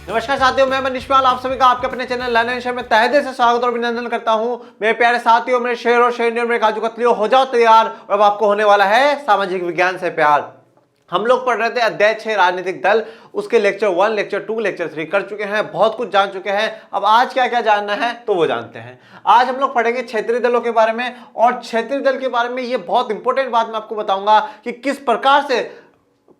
नमस्कार साथियों, मैं मनीष पाल आप सभी का आपके अपने चैनल लर्न एंड शेयर में तहे दिल से स्वागत और अभिनंदन करता हूं। मेरे प्यारे साथियों, मेरे शेर और शेरनियों, मेरे काजू कतलियों, हो जाओ तैयार। और अब आपको होने वाला है सामाजिक विज्ञान से प्यार। हम लोग पढ़ रहे थे अध्याय 6 राजनीतिक दल, उसके लेक्चर 1, लेक्चर 2, लेक्चर 3 कर चुके हैं, बहुत कुछ जान चुके हैं। अब आज क्या क्या जानना है तो वो जानते हैं। आज हम लोग पढ़ेंगे क्षेत्रीय दलों के बारे में, और क्षेत्रीय दल के बारे में ये बहुत इंपॉर्टेंट बात मैं आपको बताऊंगा कि किस प्रकार से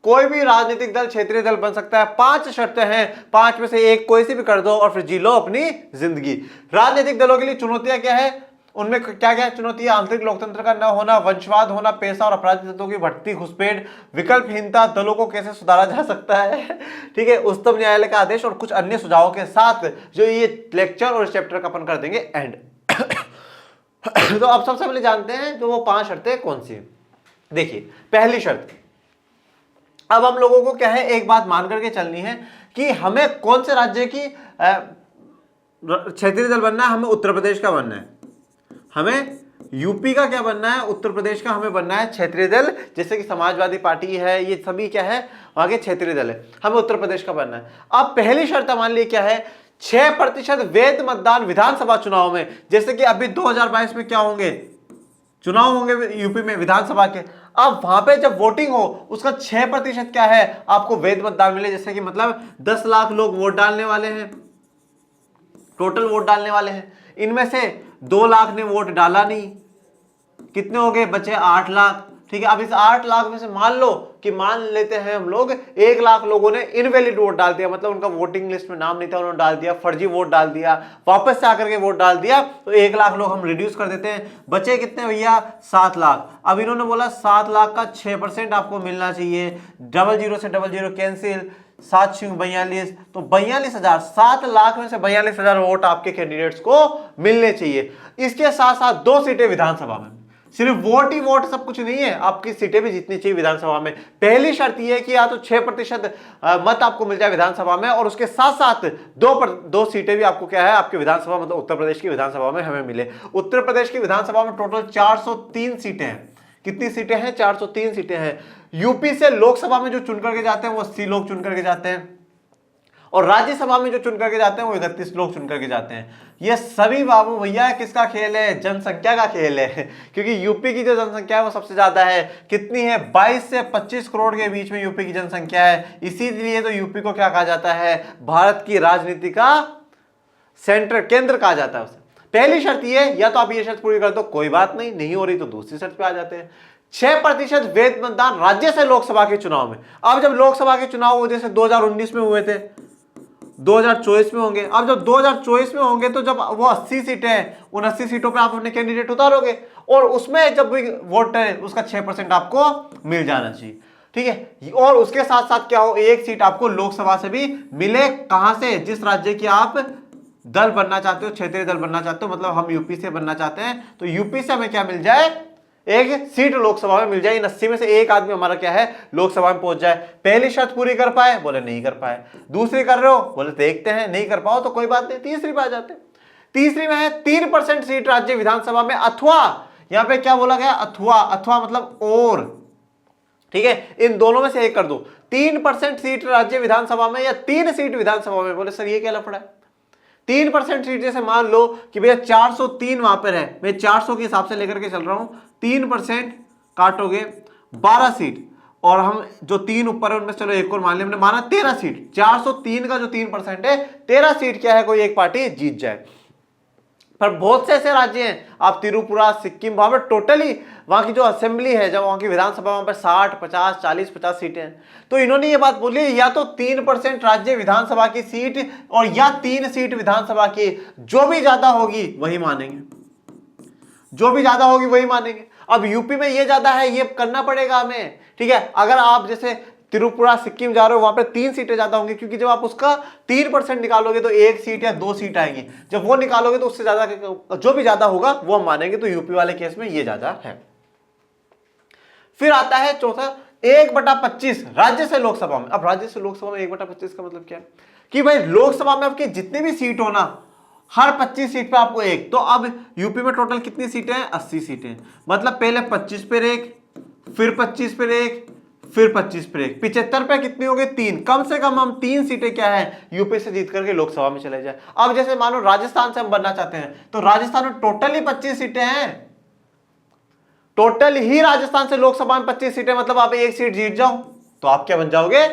कोई भी राजनीतिक दल क्षेत्रीय दल बन सकता है। 5 शर्तें हैं, 5 में से एक कोई सी भी कर दो और फिर जी लो अपनी जिंदगी। राजनीतिक दलों के लिए चुनौतियां क्या है, उनमें क्या क्या चुनौतियां? आंतरिक लोकतंत्र का न होना, वंशवाद होना, पैसा और अपराधी तत्वों की बढ़ती घुसपैठ, विकल्पहीनता, दलों को कैसे सुधारा जा सकता है, ठीक है, उच्चतम न्यायालय का आदेश और कुछ अन्य सुझावों के साथ जो ये लेक्चर और चैप्टर का अपन कर देंगे एंड। तो अब सबसे पहले जानते हैं जो वो 5 शर्तें कौन सी। देखिए, पहली शर्त, अब हम लोगों को क्या है, एक बात मान करके चलनी है कि हमें कौन से राज्य की क्षेत्रीय दल बनना है। हमें उत्तर प्रदेश का बनना है, हमें यूपी का क्या बनना है, उत्तर प्रदेश का हमें बनना है क्षेत्रीय दल। जैसे कि समाजवादी पार्टी है, ये सभी क्या है, वहां के क्षेत्रीय दल है, हमें उत्तर प्रदेश का बनना है। अब पहली शर्त हमारे लिए क्या है, 6% वैध मतदान विधानसभा चुनाव में। जैसे कि अभी 2022 में क्या होंगे, चुनाव होंगे यूपी में विधानसभा के। अब वहां पे जब वोटिंग हो, उसका 6% क्या है, आपको वैध मतदान मिले। जैसे कि मतलब 10 लाख लोग वोट डालने वाले हैं, टोटल वोट डालने वाले हैं, इनमें से 2 लाख ने वोट डाला नहीं, कितने हो गए, बचे 8 लाख। ठीक है, अब इस 8 लाख में से मान लो कि मान लेते हैं हम लोग 1 लाख लोगों ने इनवैलिड वोट डाल दिया, मतलब उनका वोटिंग लिस्ट में नाम नहीं था, उन्होंने डाल दिया, फर्जी वोट डाल दिया, वापस से आकर के वोट डाल दिया, तो 1 लाख लोग हम रिड्यूस कर देते हैं। बचे कितने भैया, 7 लाख। अब इन्होंने बोला 7 लाख का 6% आपको मिलना चाहिए। 00 से 00 कैंसिल, 7×42, तो 42,000, 7 लाख में से 42,000 वोट आपके कैंडिडेट्स को मिलने चाहिए। इसके साथ साथ 2 सीटें विधानसभा में। सिर्फ वोट ही वोट सब कुछ नहीं है, आपकी सीटें भी जीतनी चाहिए विधानसभा में। पहली शर्त यह है कि या तो 6% मत आपको मिल जाए विधानसभा में, और उसके साथ साथ 2 सीटें भी आपको क्या है, आपके विधानसभा मतलब उत्तर प्रदेश की विधानसभा में हमें मिले। उत्तर प्रदेश की विधानसभा में टोटल 403 सीटें हैं। कितनी सीटें हैं, 403 सीटें हैं। यूपी से लोकसभा में जो चुन करके जाते हैं वो 80 लोग चुन करके जाते हैं, और राज्यसभा में जो चुन करके जाते हैं वो 31 लोग चुन करके जाते हैं। ये सभी बाबू भैया किसका खेल है, जनसंख्या का खेल है, क्योंकि यूपी की जो जनसंख्या है वो सबसे ज्यादा है। कितनी है, 22 से 25 करोड़ के बीच में यूपी की जनसंख्या है। इसीलिए तो यूपी को क्या कहा जाता है, भारत की राजनीति का सेंटर, केंद्र कहा जाता है उसे। पहली शर्त ये, या तो आप ये शर्त पूरी कर दो, कोई बात नहीं, नहीं हो रही तो दूसरी शर्त पे आ जाते हैं। 6% वैध मतदान राज्य से लोकसभा के चुनाव में। अब जब लोकसभा के चुनाव जैसे 2019 में हुए थे, 2024 में होंगे। अब जब 2024 में होंगे तो जब वो 80 सीटें हैं, उन 80 सीटों पे आप अपने कैंडिडेट उतारोगे, और उसमें जब भी वोट है उसका 6% आपको मिल जाना चाहिए। ठीक है, और उसके साथ साथ क्या हो, 1 सीट आपको लोकसभा से भी मिले। कहां से, जिस राज्य की आप दल बनना चाहते हो, क्षेत्रीय दल बनना चाहते हो, मतलब हम यूपी से बनना चाहते हैं, तो यूपी से हमें क्या मिल जाए, 1 सीट लोकसभा में मिल जाए। इन 80 में से 1 आदमी हमारा क्या है, लोकसभा में पहुंच जाए। पहली शर्त पूरी कर पाए, बोले नहीं कर पाए। दूसरी कर रहे हो, बोले देखते हैं, नहीं कर पाओ तो कोई बात नहीं, तीसरी पे आ जाते। तीसरी में है 3% सीट राज्य विधानसभा में, अथवा, यहां पे क्या बोला गया, अथवा, अथवा मतलब और, ठीक है, इन दोनों में से एक कर दो। 3% सीट राज्य विधानसभा में या 3 सीट विधानसभा में। बोले सर ये क्या लफड़ा है, 3% सीट, जैसे मान लो कि भैया 403 वहां पर है, मैं 400 के हिसाब से लेकर के चल रहा हूं, 3% काटोगे 12 सीट, और हम जो 3 ऊपर है उनमें चलो एक और मान लिया, हमने माना 13 सीट। 403 का जो 3% है, 13 सीट क्या है, कोई एक पार्टी जीत जाए। पर बहुत से ऐसे राज्य हैं, आप त्रिपुरा, सिक्किम, वहां पर टोटली वहां की जो असेंबली है, जब वहां की विधानसभा, वहां पर 60, 50, 40, 50 सीटें हैं। तो इन्होंने ये बात बोली, या तो 3% राज्य विधानसभा की सीट, और या 3 सीट विधानसभा की, जो भी ज्यादा होगी वही मानेंगे, जो भी ज्यादा होगी वही मानेंगे। अब यूपी में ये ज्यादा है, ये करना पड़ेगा हमें। ठीक है, अगर आप जैसे त्रिपुरा, सिक्किम जा रहे हो, वहां पे 3 सीटें ज्यादा होंगी, क्योंकि जब आप उसका 3% निकालोगे तो 1 सीट या 2 सीट आएंगी। जब वो निकालोगे तो उससे ज्यादा, जो भी ज्यादा होगा वो हम मानेंगे। तो यूपी वाले केस में ये ज्यादा है। फिर आता है चौथा, 1/25 राज्य से लोकसभा में। अब राज्य से लोकसभा में 1/25 का मतलब क्या है, कि भाई लोकसभा में आपकी जितनी भी सीट हो ना, हर 25 सीट पे आपको 1। तो अब यूपी में टोटल कितनी सीटें हैं, 80 सीटें, मतलब पहले 25 पे 1, फिर 25 पे 1, फिर 25 पे 75 पे कितनी हो गई 3, कम से कम हम 3 सीटें क्या है यूपी से जीत करके लोकसभा में चले जाए। अब जैसे मानो राजस्थान से हम बनना चाहते हैं तो राजस्थान में टोटल ही 25 सीटें हैं, टोटल ही राजस्थान से लोकसभा में 25 सीटें, मतलब आप एक सीट जीत जाओ तो आप क्या बन जाओगे,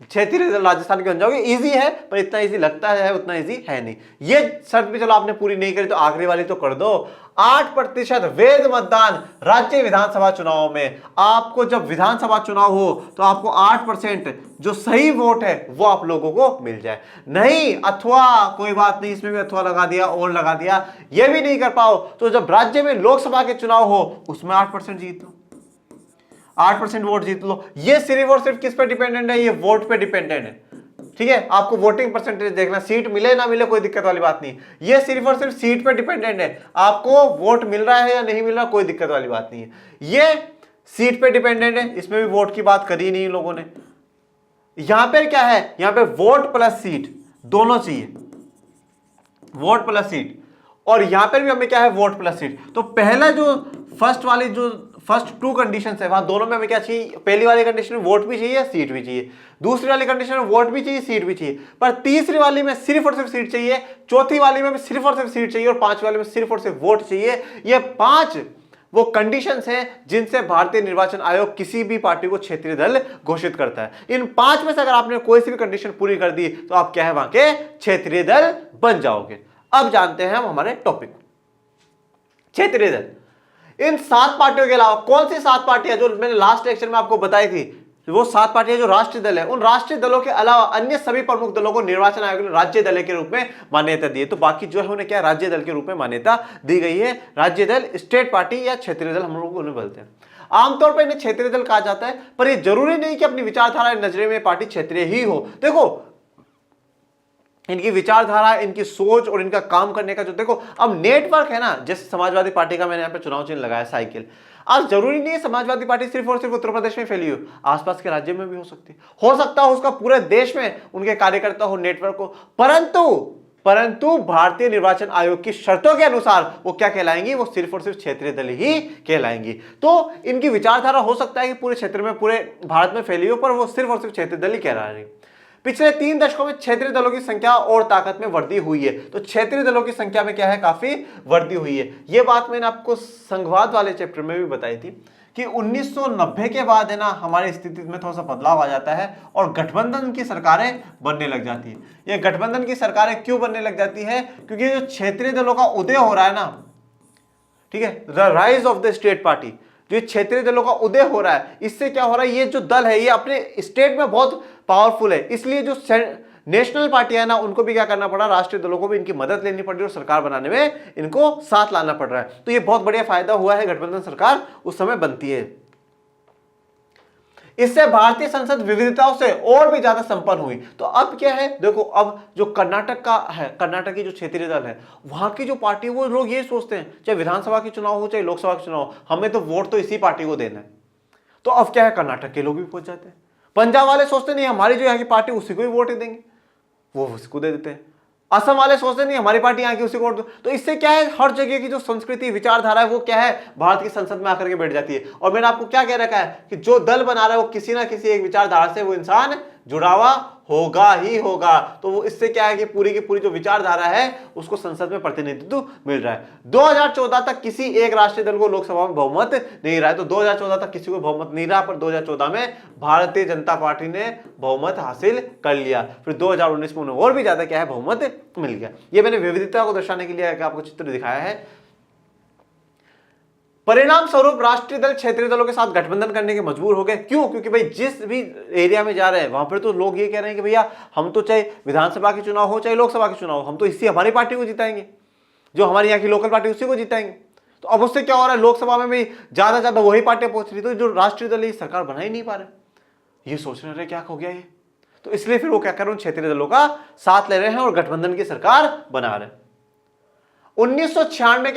क्षेत्रीय दल राजस्थान के बन जाओगे। इजी है पर इतना इजी लगता है, उतना इजी है नहीं। ये शर्त भी चलो आपने पूरी नहीं करी तो आखिरी वाली तो कर दो, 8% वैध मतदान राज्य विधानसभा चुनाव में। आपको जब विधानसभा चुनाव हो तो आपको 8% जो सही वोट है वो आप लोगों को मिल जाए। नहीं अथवा कोई बात नहीं, इसमें भी अथवा लगा दिया और लगा दिया, ये भी नहीं कर पाओ तो जब राज्य में लोकसभा के चुनाव हो उसमें 8% जीत लो, 8% वोट जीत लो। ये सिर्फ और सिर्फ किस पे डिपेंडेंट है, ये वोट पे डिपेंडेंट है। ठीक है, आपको वोटिंग परसेंटेज देखना, सीट मिले ना मिले कोई दिक्कत वाली बात नहीं, ये सिर्फ और सिर्फ सीट पे डिपेंडेंट है। आपको वोट मिल रहा है या नहीं मिल रहा कोई दिक्कत वाली बात नहीं है, ये सीट पे डिपेंडेंट है। इसमें भी वोट की बात करी नहीं लोगों ने। यहां पर क्या है, यहां पे वोट प्लस सीट दोनों चाहिए, वोट प्लस सीट, और यहां पर भी हमें क्या है वोट प्लस सीट। तो पहला जो फर्स्ट वाली जो फर्स्ट 2 कंडीशन है वहां दोनों में हमें क्या चाहिए, पहली वाली कंडीशन में वोट भी चाहिए सीट भी चाहिए, दूसरी वाली कंडीशन में वोट भी चाहिए सीट भी चाहिए, पर तीसरी वाली में सिर्फ और सिर्फ सीट चाहिए, चौथी वाली में भी सिर्फ और सिर्फ सीट चाहिए, और पांचवी वाली में सिर्फ और सिर्फ वोट चाहिए। ये 5 वो कंडीशंस हैं जिनसे भारतीय निर्वाचन आयोग किसी भी पार्टी को क्षेत्रीय दल घोषित करता है। इन 5 में से अगर आपने कोई सी भी कंडीशन पूरी कर दी तो आप क्या है वहां के क्षेत्रीय दल बन जाओगे। अब जानते हैं हम हमारे टॉपिक, क्षेत्रीय दल। इन 7 पार्टियों के अलावा कौन सी 7 पार्टियां जो मैंने लास्ट लेक्चर में आपको बताई थी, वो 7 पार्टियां जो राष्ट्रीय दल है, उन राष्ट्रीय दलों के अलावा अन्य सभी प्रमुख दलों को निर्वाचन आयोग ने राज्य दल के रूप में मान्यता दी है। तो बाकी जो है उन्हें क्या राज्य दल के रूप में मान्यता दी गई है। राज्य दल, स्टेट पार्टी या क्षेत्रीय दल हम लोग उन्हें बोलते हैं। आमतौर पर इन्हें क्षेत्रीय दल कहा जाता है, पर यह जरूरी नहीं कि अपनी विचारधारा नजरिए में पार्टी क्षेत्रीय ही हो। देखो इनकी विचारधारा, इनकी सोच और इनका काम करने का जो देखो अब नेटवर्क है ना, जैसे समाजवादी पार्टी का मैंने यहाँ पे चुनाव चिन्ह लगाया साइकिल। आज जरूरी नहीं है समाजवादी पार्टी सिर्फ और सिर्फ उत्तर प्रदेश में फैली हो, आसपास के राज्य में भी हो सकती है, हो सकता है उसका पूरे देश में उनके कार्यकर्ता हो, नेटवर्क हो, परंतु भारतीय निर्वाचन आयोग की शर्तों के अनुसार वो क्या कहलाएंगी, वो सिर्फ और सिर्फ क्षेत्रीय दल ही कहलाएंगी। तो इनकी विचारधारा हो सकता है कि पूरे क्षेत्र में, पूरे भारत में फैली हो, पर वो सिर्फ और सिर्फ क्षेत्रीय दल ही कहला रही। पिछले 3 दशकों में क्षेत्रीय दलों की संख्या और ताकत में वृद्धि हुई है। तो क्षेत्रीय दलों की संख्या में क्या है, काफी वृद्धि हुई है। यह बात मैंने आपको संघवाद वाले चैप्टर में भी बताई थी कि 1990 के बाद है ना हमारी स्थिति में थोड़ा सा बदलाव आ जाता है और गठबंधन की सरकारें बनने लग जाती है। ये गठबंधन की सरकारें क्यों बनने लग जाती है, क्योंकि जो क्षेत्रीय दलों का उदय हो रहा है ना, ठीक है, the rise of the state party, जो क्षेत्रीय दलों का उदय हो रहा है, इससे क्या हो रहा है, ये जो दल है ये अपने स्टेट में बहुत पावरफुल है, इसलिए जो नेशनल पार्टियां है ना उनको भी क्या करना पड़ा, राष्ट्रीय दलों को भी इनकी मदद लेनी पड़ रही है और सरकार बनाने में इनको साथ लाना पड़ रहा है। तो ये बहुत बढ़िया फायदा हुआ है, गठबंधन सरकार उस समय बनती है। इससे भारतीय संसद विविधताओं से और भी ज्यादा संपन्न हुई। तो अब क्या है, देखो अब जो कर्नाटक का है, कर्नाटक की जो क्षेत्रीय दल है, वहां की जो पार्टी, वो लोग ये सोचते हैं चाहे विधानसभा के चुनाव हो चाहे लोकसभा के चुनाव हो, हमें तो वोट तो इसी पार्टी को देना है। तो अब क्या है, कर्नाटक के लोग भी पहुंच जाते हैं। पंजाब वाले सोचते नहीं हमारी जो यहाँ की पार्टी उसी को ही वोट देंगे, वो उसको दे देते हैं। असम वाले सोचते नहीं हमारी पार्टी यहाँ की उसी को वोट दो। तो इससे क्या है, हर जगह की जो संस्कृति विचारधारा है वो क्या है, भारत की संसद में आकर के बैठ जाती है। और मैंने आपको क्या कह रखा है कि जो दल बना रहा है वो किसी ना किसी एक विचारधारा से वो इंसान जुड़ा हुआ होगा ही होगा। तो वो इससे क्या है कि पूरी की पूरी जो विचारधारा है उसको संसद में प्रतिनिधित्व मिल रहा है। 2014 तक किसी एक राष्ट्रीय दल को लोकसभा में बहुमत नहीं रहा है। तो 2014 तक किसी को बहुमत नहीं रहा, पर 2014 में भारतीय जनता पार्टी ने बहुमत हासिल कर लिया। फिर 2019 में उन्हें और भी ज्यादा क्या है, बहुमत मिल गया। ये मैंने विविधता को दर्शाने के लिए आपको चित्र दिखाया है। परिणाम स्वरूप राष्ट्रीय दल क्षेत्रीय दलों के साथ गठबंधन करने के मजबूर हो गए। क्यों? क्योंकि भाई जिस भी एरिया में जा रहे हैं वहां पर तो लोग ये कह रहे हैं कि भैया हम तो चाहे विधानसभा के चुनाव हो चाहे लोकसभा के चुनाव हो, हम तो इसी हमारी पार्टी को जिताएंगे, जो हमारी यहाँ की लोकल पार्टी उसी को जिताएंगे। तो अब उससे क्या हो रहा है, लोकसभा में भी ज्यादा वही पार्टियां पहुंच रही, तो जो राष्ट्रीय दल सरकार बना ही नहीं पा रहे। ये सोच रहे क्या हो गया ये, तो इसलिए फिर वो क्या कर रहे हैं, क्षेत्रीय दलों का साथ ले रहे हैं और गठबंधन की सरकार बना रहे हैं। 1996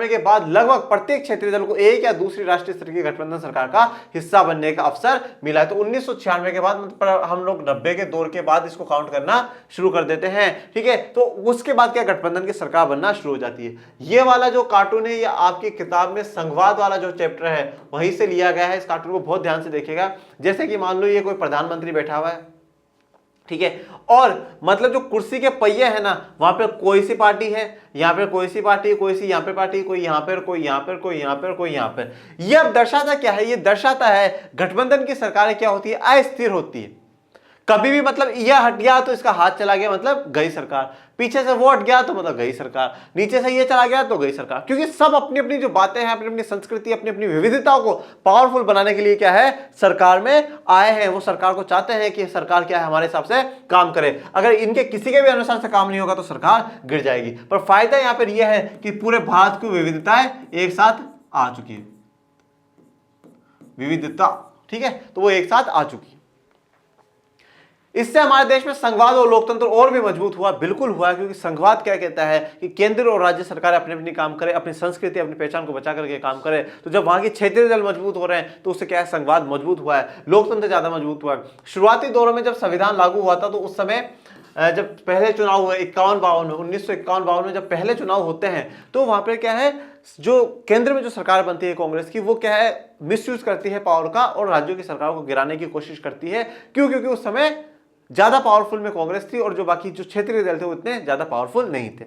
के बाद लगभग प्रत्येक क्षेत्रीय दल को एक या दूसरी राष्ट्रीय स्तर की गठबंधन सरकार का हिस्सा बनने का अवसर मिला है। तो 1996 के बाद मतलब हम लोग 90 के दौर के बाद इसको काउंट करना शुरू कर देते हैं, ठीक है। तो उसके बाद क्या गठबंधन की सरकार बनना शुरू हो जाती है। ये वाला जो कार्टून है ये आपकी किताब में संघवाद वाला जो चैप्टर है वहीं से लिया गया है। इस कार्टून को बहुत ध्यान से देखिएगा। जैसे कि मान लो ये कोई प्रधानमंत्री बैठा हुआ है, ठीक है, और मतलब जो कुर्सी के पहिए है ना वहां पे कोई सी पार्टी है, यहां पे कोई सी पार्टी, कोई सी यहां पे पार्टी, कोई यहां पर, कोई यहां पर, कोई यहां पर, कोई यहां पर। यह अब दर्शाता क्या है? ये दर्शाता है गठबंधन की सरकारें क्या होती है, अस्थिर होती है। कभी भी मतलब यह हट गया तो इसका हाथ चला गया, मतलब गई सरकार। पीछे से वो हट गया तो मतलब गई सरकार। नीचे से ये चला गया तो गई सरकार। क्योंकि सब अपनी अपनी जो बातें हैं, अपनी अपनी संस्कृति, अपनी अपनी विविधताओं को पावरफुल बनाने के लिए क्या है, सरकार में आए हैं। वो सरकार को चाहते हैं कि सरकार क्या है, हमारे हिसाब से काम करे। अगर इनके किसी के भी अनुसार से काम नहीं होगा तो सरकार गिर जाएगी। पर फायदा यहां पर यह है कि पूरे भारत की विविधताएं एक साथ आ चुकी है, विविधता, ठीक है, तो वो एक साथ आ चुकी है। इससे हमारे देश में संघवाद और लोकतंत्र और भी मजबूत हुआ। बिल्कुल हुआ, क्योंकि संघवाद क्या कहता है कि केंद्र और राज्य सरकार अपने अपनी काम करे, अपनी संस्कृति, अपनी पहचान को बचा करके काम करे। तो जब वहां के क्षेत्रीय दल मजबूत हो रहे हैं तो उससे क्या है, संघवाद मजबूत हुआ है, लोकतंत्र ज्यादा मजबूत हुआ है। शुरुआती दौरों में जब संविधान लागू हुआ था तो उस समय जब पहले चुनाव हुए 51-52 में, 1951-52 में जब पहले चुनाव होते हैं तो वहां पर क्या है, जो केंद्र में जो सरकार बनती है कांग्रेस की, वो क्या है, मिसयूज करती है पावर का और राज्यों की सरकारों को गिराने की कोशिश करती है। क्यों? क्योंकि उस समय ज्यादा पावरफुल में कांग्रेस थी और जो बाकी जो क्षेत्रीय दल थे वो इतने ज्यादा पावरफुल नहीं थे।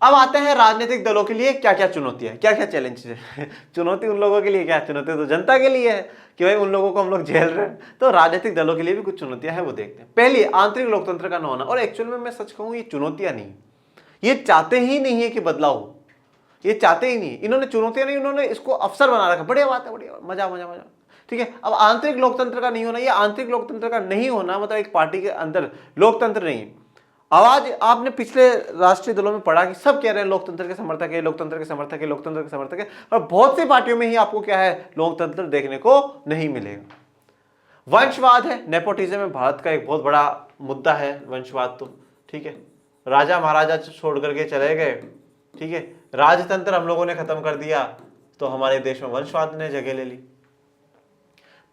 अब आते हैं राजनीतिक दलों के लिए क्या क्या चुनौतियां, क्या क्या चैलेंज है। चुनौती उन लोगों के लिए, क्या चुनौती तो जनता के लिए है कि भाई उन लोगों को हम लोग झेल रहे हैं। तो राजनीतिक दलों के लिए भी कुछ चुनौतियां हैं, वो देखते हैं। पहली, आंतरिक लोकतंत्र का न होना। और एक्चुअल में मैं सच कहूं ये चुनौतियां नहीं, ये चाहते ही नहीं है कि बदलाव हो, ये चाहते ही नहीं। इन्होंने चुनौतियां नहीं, इन्होंने इसको अवसर बना रखा। बढ़िया बात है, बढ़िया, मजा मजा मजा, ठीक है। अब आंतरिक लोकतंत्र का नहीं होना, ये आंतरिक लोकतंत्र का नहीं होना मतलब एक पार्टी के अंदर लोकतंत्र नहीं। आवाज आपने पिछले राष्ट्रीय दलों में पढ़ा कि सब कह रहे हैं लोकतंत्र के समर्थक है, लोकतंत्र के समर्थक है, लोकतंत्र के समर्थक है, और बहुत सी पार्टियों में ही आपको क्या है, लोकतंत्र देखने को नहीं मिलेगा। वंशवाद है, नेपोटिज्म में भारत का एक बहुत बड़ा मुद्दा है वंशवाद। तो ठीक है, राजा महाराजा छोड़ करके चले गए, ठीक है, राजतंत्र हम लोगों ने खत्म कर दिया तो हमारे देश में वंशवाद ने जगह ले ली।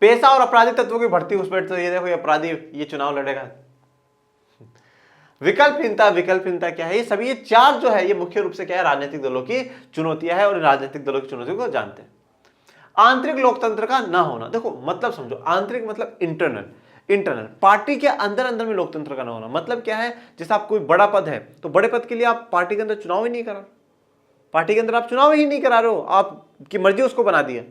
पेशा और अपराधी तत्वों की भर्ती उस पर, तो ये देखो ये अपराधी ये चुनाव लड़ेगा। विकल्पहीनता क्या है, ये सभी ये चार जो है ये मुख्य रूप से क्या है, राजनीतिक दलों की चुनौतियां है और राजनीतिक दलों की चुनौतियों को जानते हैं। आंतरिक लोकतंत्र का ना होना, देखो मतलब समझो, आंतरिक मतलब इंटरनल पार्टी के अंदर अंदर में लोकतंत्र का ना होना। मतलब क्या है, जैसे आप कोई बड़ा पद है तो बड़े पद के लिए आप पार्टी के अंदर चुनाव ही नहीं करा, पार्टी के अंदर आप चुनाव ही नहीं करा रहे हो, आपकी मर्जी उसको बना दिया,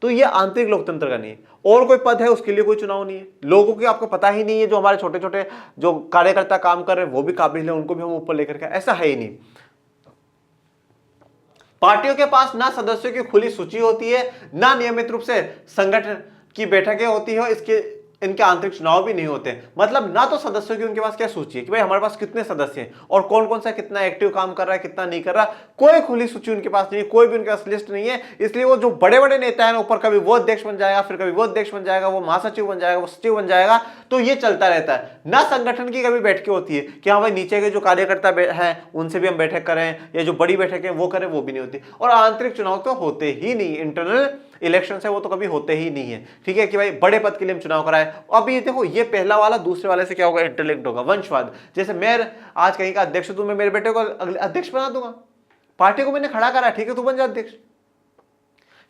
तो ये आंतरिक लोकतंत्र का नहीं है। और कोई पद है उसके लिए कोई चुनाव नहीं है, लोगों की आपको पता ही नहीं है, जो हमारे छोटे छोटे जो कार्यकर्ता काम कर रहे हैं वो भी काबिल है, उनको भी हम ऊपर लेकर के, ऐसा है ही नहीं। पार्टियों के पास ना सदस्यों की खुली सूची होती है, ना नियमित रूप से संगठन की बैठकें होती है, इसके इनके आंतरिक चुनाव भी नहीं होते। मतलब ना तो सदस्यों की उनके पास क्या सूची है कि भाई हमारे पास कितने सदस्य हैं और कौन कौन सा कितना एक्टिव काम कर रहा है, कितना नहीं कर रहा, कोई खुली सूची उनके पास नहीं है, कोई भी उनके पास लिस्ट नहीं है। इसलिए वो जो बड़े बड़े नेता है ऊपर, कभी वो अध्यक्ष बन जाएगा, फिर कभी वो अध्यक्ष बन जाएगा, वो महासचिव बन जाएगा, वो सचिव बन जाएगा, तो ये चलता रहता है। ना संगठन की कभी बैठकें होती है कि हाँ भाई नीचे के जो कार्यकर्ता हैं उनसे भी हम बैठक करें, या जो बड़ी बैठक है वो करें, वो भी नहीं होती। और आंतरिक चुनाव तो होते ही नहीं, इंटरनल इलेक्शन है वो तो कभी होते ही नहीं है, ठीक है, कि भाई बड़े पद के लिए हम चुनाव कराए। अब ये देखो, ये पहला वाला दूसरे वाले से क्या होगा, इंटरलिंक्ड होगा। वंशवाद, जैसे मैं आज कहीं का अध्यक्ष हूं, मैं मेरे बेटे को अध्यक्ष बना दूंगा, पार्टी को मैंने खड़ा करा, ठीक है तू बन जा अध्यक्ष,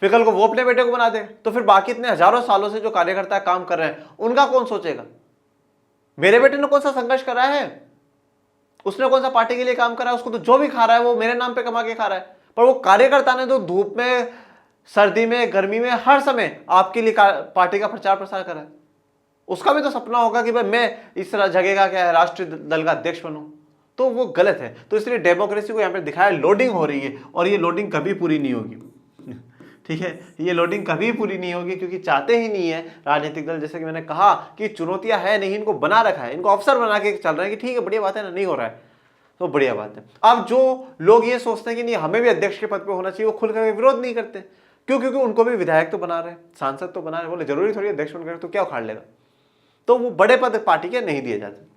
फिर कल को वो अपने बेटे को बना दे, तो फिर बाकी इतने हजारों सालों से जो कार्यकर्ता काम कर रहे हैं उनका कौन सोचेगा? मेरे बेटे ने कौन सा संघर्ष करा है, उसने कौन सा पार्टी के लिए काम करा है, उसको तो जो भी खा रहा है वो मेरे नाम पे कमा के खा रहा है। पर वो कार्यकर्ता ने तो धूप में, सर्दी में, गर्मी में, हर समय आपके लिए पार्टी का प्रचार प्रसार करा है, उसका भी तो सपना होगा कि भाई मैं इस तरह जगह का क्या है, राष्ट्रीय दल का अध्यक्ष बनूं। तो वो गलत है। तो इसलिए डेमोक्रेसी को यहां पे दिखाया लोडिंग हो रही है, और ये लोडिंग कभी पूरी नहीं होगी, ठीक है, ये लोडिंग कभी पूरी नहीं होगी, क्योंकि चाहते ही नहीं है राजनीतिक दल। जैसे कि मैंने कहा कि चुनौतियां है नहीं, इनको बना रखा है, इनको अवसर बना के चल रहे हैं कि ठीक है बढ़िया बात है ना, नहीं हो रहा है तो बढ़िया बात है। अब जो लोग ये सोचते हैं कि नहीं हमें भी अध्यक्ष के पद पे होना चाहिए, वो खुल करके विरोध नहीं करते। क्यों? क्योंकि उनको भी विधायक तो बना रहे हैं, सांसद तो बना रहे हैं, बोले जरूरी थोड़ी अध्यक्ष बनकर तो क्या उखाड़ लेगा, तो वो बड़े पद पार्टी के नहीं दिए जाते।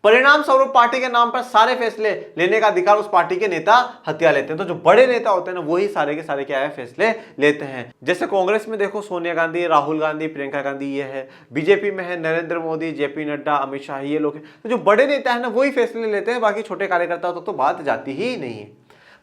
परिणाम स्वरूप पार्टी के नाम पर सारे फैसले लेने का अधिकार उस पार्टी के नेता हत्या लेते हैं। तो जो बड़े नेता होते हैं ना, वही सारे के सारे क्या है, फैसले लेते हैं। जैसे कांग्रेस में देखो सोनिया गांधी, राहुल गांधी, प्रियंका गांधी ये है। बीजेपी में है नरेंद्र मोदी, जेपी नड्डा, अमित शाह, ये लोग हैं। तो जो बड़े नेता है ना, वही फैसले लेते हैं, बाकी छोटे कार्यकर्ताओं तक तो बात जाती ही नहीं है।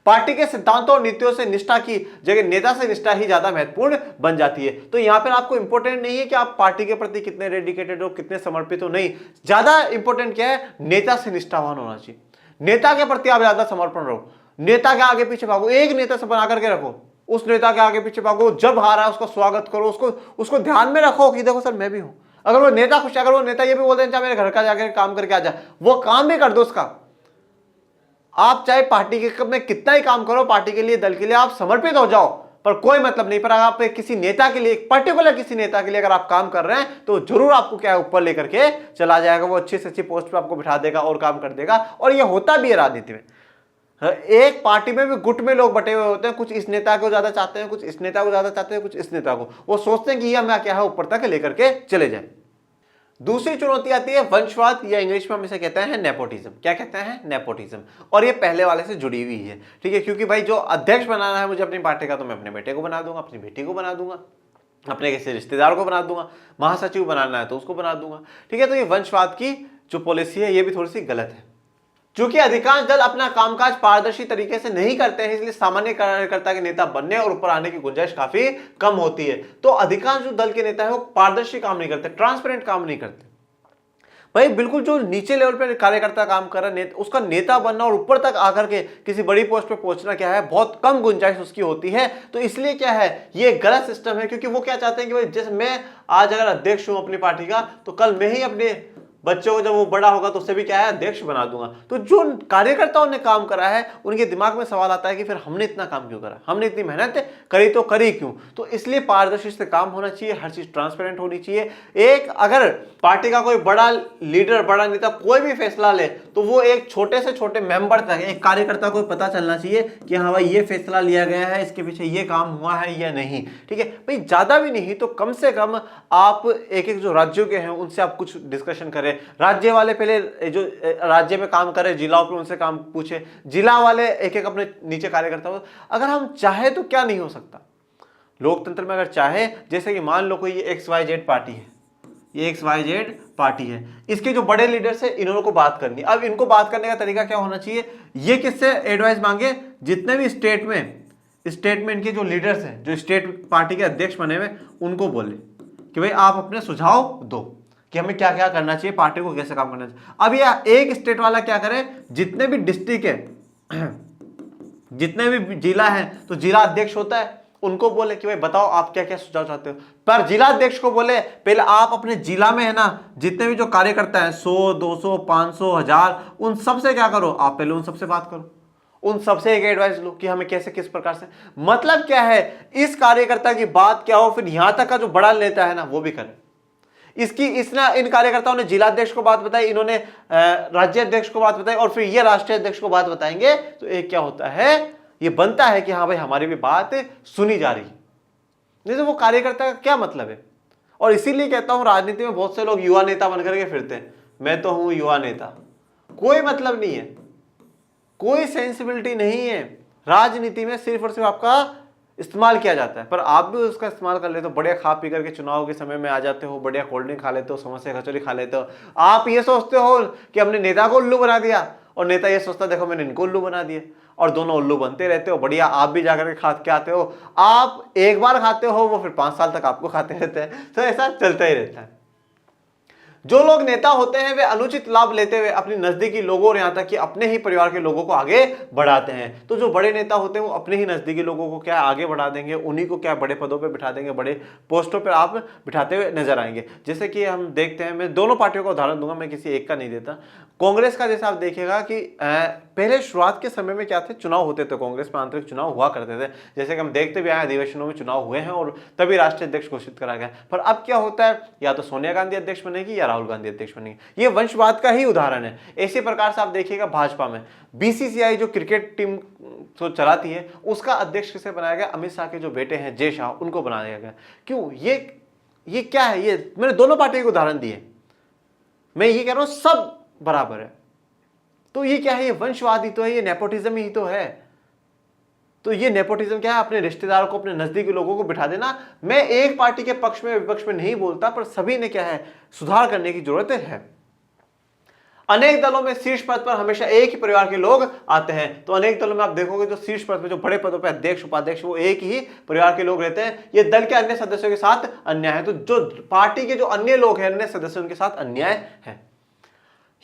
पार्टी के सिद्धांतों और नीतियों से निष्ठा की जगह नेता से निष्ठा ही ज्यादा महत्वपूर्ण बन जाती है। तो यहां पर आपको इंपॉर्टेंट नहीं है कि आप पार्टी के प्रति कितने डेडिकेटेड हो, कितने समर्पित हो, नहीं, ज्यादा इंपॉर्टेंट क्या है, नेता से निष्ठावान होना चाहिए। नेता के प्रति आप ज्यादा समर्पण रहो, नेता के आगे पीछे भागो, एक नेता से बना करके रखो, उस नेता के आगे पीछे भागो, जब हारा है उसका स्वागत करो, उसको ध्यान में रखो कि देखो सर मैं भी हूं। अगर वो नेता खुश है, अगर वो नेता ये भी बोलते हैं मेरे घर का जाकर काम करके आ जा, वो काम भी कर दो उसका। आप चाहे पार्टी के में कितना ही काम करो, पार्टी के लिए, दल के लिए आप समर्पित हो जाओ, पर कोई मतलब नहीं। पर अगर आप किसी नेता के लिए, पर्टिकुलर किसी नेता के लिए अगर आप काम कर रहे हैं, तो जरूर आपको क्या है, ऊपर लेकर के चला जाएगा, वो अच्छी से अच्छी पोस्ट पे आपको बिठा देगा और काम कर देगा। और ये होता भी है राजनीति में। एक पार्टी में भी गुट में लोग बटे हुए होते हैं, कुछ इस नेता को ज्यादा चाहते हैं, कुछ इस नेता को ज्यादा चाहते हैं, कुछ इस नेता को। वो सोचते हैं कि ये हमें क्या है, ऊपर तक लेकर के चले जाए। दूसरी चुनौती आती है वंशवाद, या इंग्लिश में हम इसे कहते हैं नेपोटिज्म। क्या कहते हैं, नेपोटिज्म। और ये पहले वाले से जुड़ी हुई है, ठीक है, क्योंकि भाई जो अध्यक्ष बनाना है मुझे अपनी पार्टी का, तो मैं अपने बेटे को बना दूंगा, अपनी बेटी को बना दूंगा, अपने किसी रिश्तेदार को बना दूंगा, महासचिव बनाना है तो उसको बना दूंगा, ठीक है। तो ये वंशवाद की जो पॉलिसी है, ये भी थोड़ी सी गलत है। चूंकि अधिकांश दल अपना कामकाज पारदर्शी तरीके से नहीं करते हैं, इसलिए सामान्य कार्यकर्ता के नेता बनने और ऊपर आने की गुंजाइश काफी कम होती है। तो अधिकांश जो दल के नेता है वो पारदर्शी काम नहीं करते, ट्रांसपेरेंट काम नहीं करते। भाई बिल्कुल जो नीचे लेवल पे कार्यकर्ता काम कर रहा है, उसका नेता बनना और ऊपर तक आकर के किसी बड़ी पोस्ट पे पहुंचना क्या है, बहुत कम गुंजाइश उसकी होती है। तो इसलिए क्या है, ये गलत सिस्टम है, क्योंकि वो क्या चाहते हैं कि भाई जैसे मैं आज अगर अध्यक्ष हूं अपनी पार्टी का, तो कल मैं ही अपने बच्चों को, जब वो बड़ा होगा तो उससे भी क्या है, अध्यक्ष बना दूंगा। तो जो कार्यकर्ताओं ने काम करा है, उनके दिमाग में सवाल आता है कि फिर हमने इतना काम क्यों करा, हमने इतनी मेहनत करी तो करी क्यों। तो इसलिए पारदर्शी से काम होना चाहिए, हर चीज ट्रांसपेरेंट होनी चाहिए। एक अगर पार्टी का कोई बड़ा लीडर, बड़ा नेता कोई भी फैसला ले, तो वो एक छोटे से छोटे मेंबर तक, एक कार्यकर्ता को पता चलना चाहिए कि हाँ भाई ये फैसला लिया गया है, इसके पीछे ये काम हुआ है या नहीं, ठीक है भाई। ज्यादा भी नहीं तो कम से कम आप एक एक जो राज्यों के हैं उनसे आप कुछ डिस्कशन करें। राज्य वाले पहले जो राज्य में काम करे, जिलाओं पे उनसे काम पूछे, जिला वाले एक एक अपने नीचे कार्यकर्ता हो। अगर हम चाहे तो क्या नहीं हो सकता लोकतंत्र में। अगर चाहे, जैसे कि मान लो कोई ये XYZ पार्टी है, ये XYZ पार्टी है, इसके जो बड़े लीडर्स है इन्होंने को बात करनी। अब इनको बात करने का तरीका क्या होना चाहिए, ये किससे एडवाइस मांगे, जितने भी स्टेट में इनके जो लीडर्स हैं, जो स्टेट पार्टी के अध्यक्ष बने हुए, उनको बोले कि भाई आप अपने सुझाव दो कि हमें क्या क्या करना चाहिए, पार्टी को कैसे काम करना चाहिए। अब ये एक स्टेट वाला क्या करे, जितने भी डिस्ट्रिक्ट है, जितने भी जिला है, तो जिला अध्यक्ष होता है, उनको बोले कि भाई बताओ आप क्या क्या सुझाव चाहते हो। पर जिला अध्यक्ष को बोले पहले आप अपने जिला में है ना, जितने भी जो कार्यकर्ता है 100, 200, 500, 1000, उन सबसे क्या करो, आप पहले उन सबसे बात करो, उन सबसे एक एडवाइस लो कि हमें कैसे, किस प्रकार से। मतलब क्या है, इस कार्यकर्ता की बात क्या हो, फिर यहां तक का जो बड़ा नेता है ना वो भी करे। इन कार्यकर्ताओं ने जिला अध्यक्ष को बात बताई, इन्होंने राज्य अध्यक्ष को बात बताई, और फिर ये राष्ट्रीय अध्यक्ष को बात बताएंगे। तो एक क्या होता है, ये बनता है कि हाँ भाई हमारी भी बात सुनी जा रही। नहीं तो वो कार्यकर्ता का क्या मतलब है। और इसीलिए कहता हूं राजनीति में बहुत से लोग युवा नेता बनकर के फिरते हैं, मैं तो हूं युवा नेता, कोई मतलब नहीं है, कोई सेंसिबिलिटी नहीं है। राजनीति में सिर्फ और सिर्फ आपका इस्तेमाल किया जाता है, पर आप भी उसका इस्तेमाल कर लेते हो, बढ़िया खा पी करके चुनाव के समय में आ जाते हो, बढ़िया कोल्ड ड्रिंक खा लेते हो, समोसे कचौरी खा लेते हो। आप ये सोचते हो कि हमने नेता को उल्लू बना दिया, और नेता ये सोचता देखो मैंने इनको उल्लू बना दिया, और दोनों उल्लू बनते रहते हो। बढ़िया आप भी जाकर के खा के आते हो, आप एक बार खाते हो, वो फिर 5 साल तक आपको खाते रहते हैं। तो ऐसा चलता ही रहता है। जो लोग नेता होते हैं वे अनुचित लाभ लेते हुए अपने नजदीकी लोगों और यहां तक कि अपने ही परिवार के लोगों को आगे बढ़ाते हैं। तो जो बड़े नेता होते हैं वो अपने ही नजदीकी लोगों को क्या आगे बढ़ा देंगे, उन्हीं को क्या बड़े पदों पे बिठा देंगे, बड़े पोस्टों पर आप बिठाते हुए नजर आएंगे। जैसे कि हम देखते हैं, मैं दोनों पार्टियों का उदाहरण दूंगा, मैं किसी एक का नहीं देता। कांग्रेस का जैसे आप देखिएगा कि पहले शुरुआत के समय में क्या थे, चुनाव होते थे कांग्रेस में, आंतरिक चुनाव हुआ करते थे, जैसे कि हम देखते भी आए अधिवेशनों में चुनाव हुए हैं और तभी राष्ट्रीय अध्यक्ष घोषित करा गया। पर अब क्या होता है, या तो सोनिया गांधी अध्यक्ष बनेगी या राहुल गांधी अध्यक्ष बनेगी। ये वंशवाद का ही उदाहरण है। इसी प्रकार से आप देखिएगा भाजपा में BCCI जो क्रिकेट टीम तो चलाती है, उसका अध्यक्ष किसे बनाया गया, अमित शाह के जो बेटे हैं जय शाह, उनको बनाया गया। क्यों, ये क्या है, ये मैंने दोनों पार्टी के उदाहरण दिए। मैं ये कह रहा हूं सब बराबर है। तो ये क्या है, ये वंशवाद ही तो है, ये नेपोटिज्म ही तो है। तो ये नेपोटिज्म क्या है, अपने रिश्तेदारों को, अपने नजदीकी लोगों को बिठा देना। मैं एक पार्टी के पक्ष में विपक्ष में नहीं बोलता, पर सभी ने क्या है, सुधार करने की जरूरत है। अनेक दलों में शीर्ष पद पर हमेशा एक ही परिवार के लोग आते हैं। तो अनेक दलों में आप देखोगे जो शीर्ष पद पर, जो बड़े पदों पर अध्यक्ष उपाध्यक्ष, वो एक ही परिवार के लोग रहते हैं। ये दल के अन्य सदस्यों के साथ अन्याय है। तो जो पार्टी के जो अन्य लोग हैं, अन्य सदस्य, उनके साथ अन्याय है।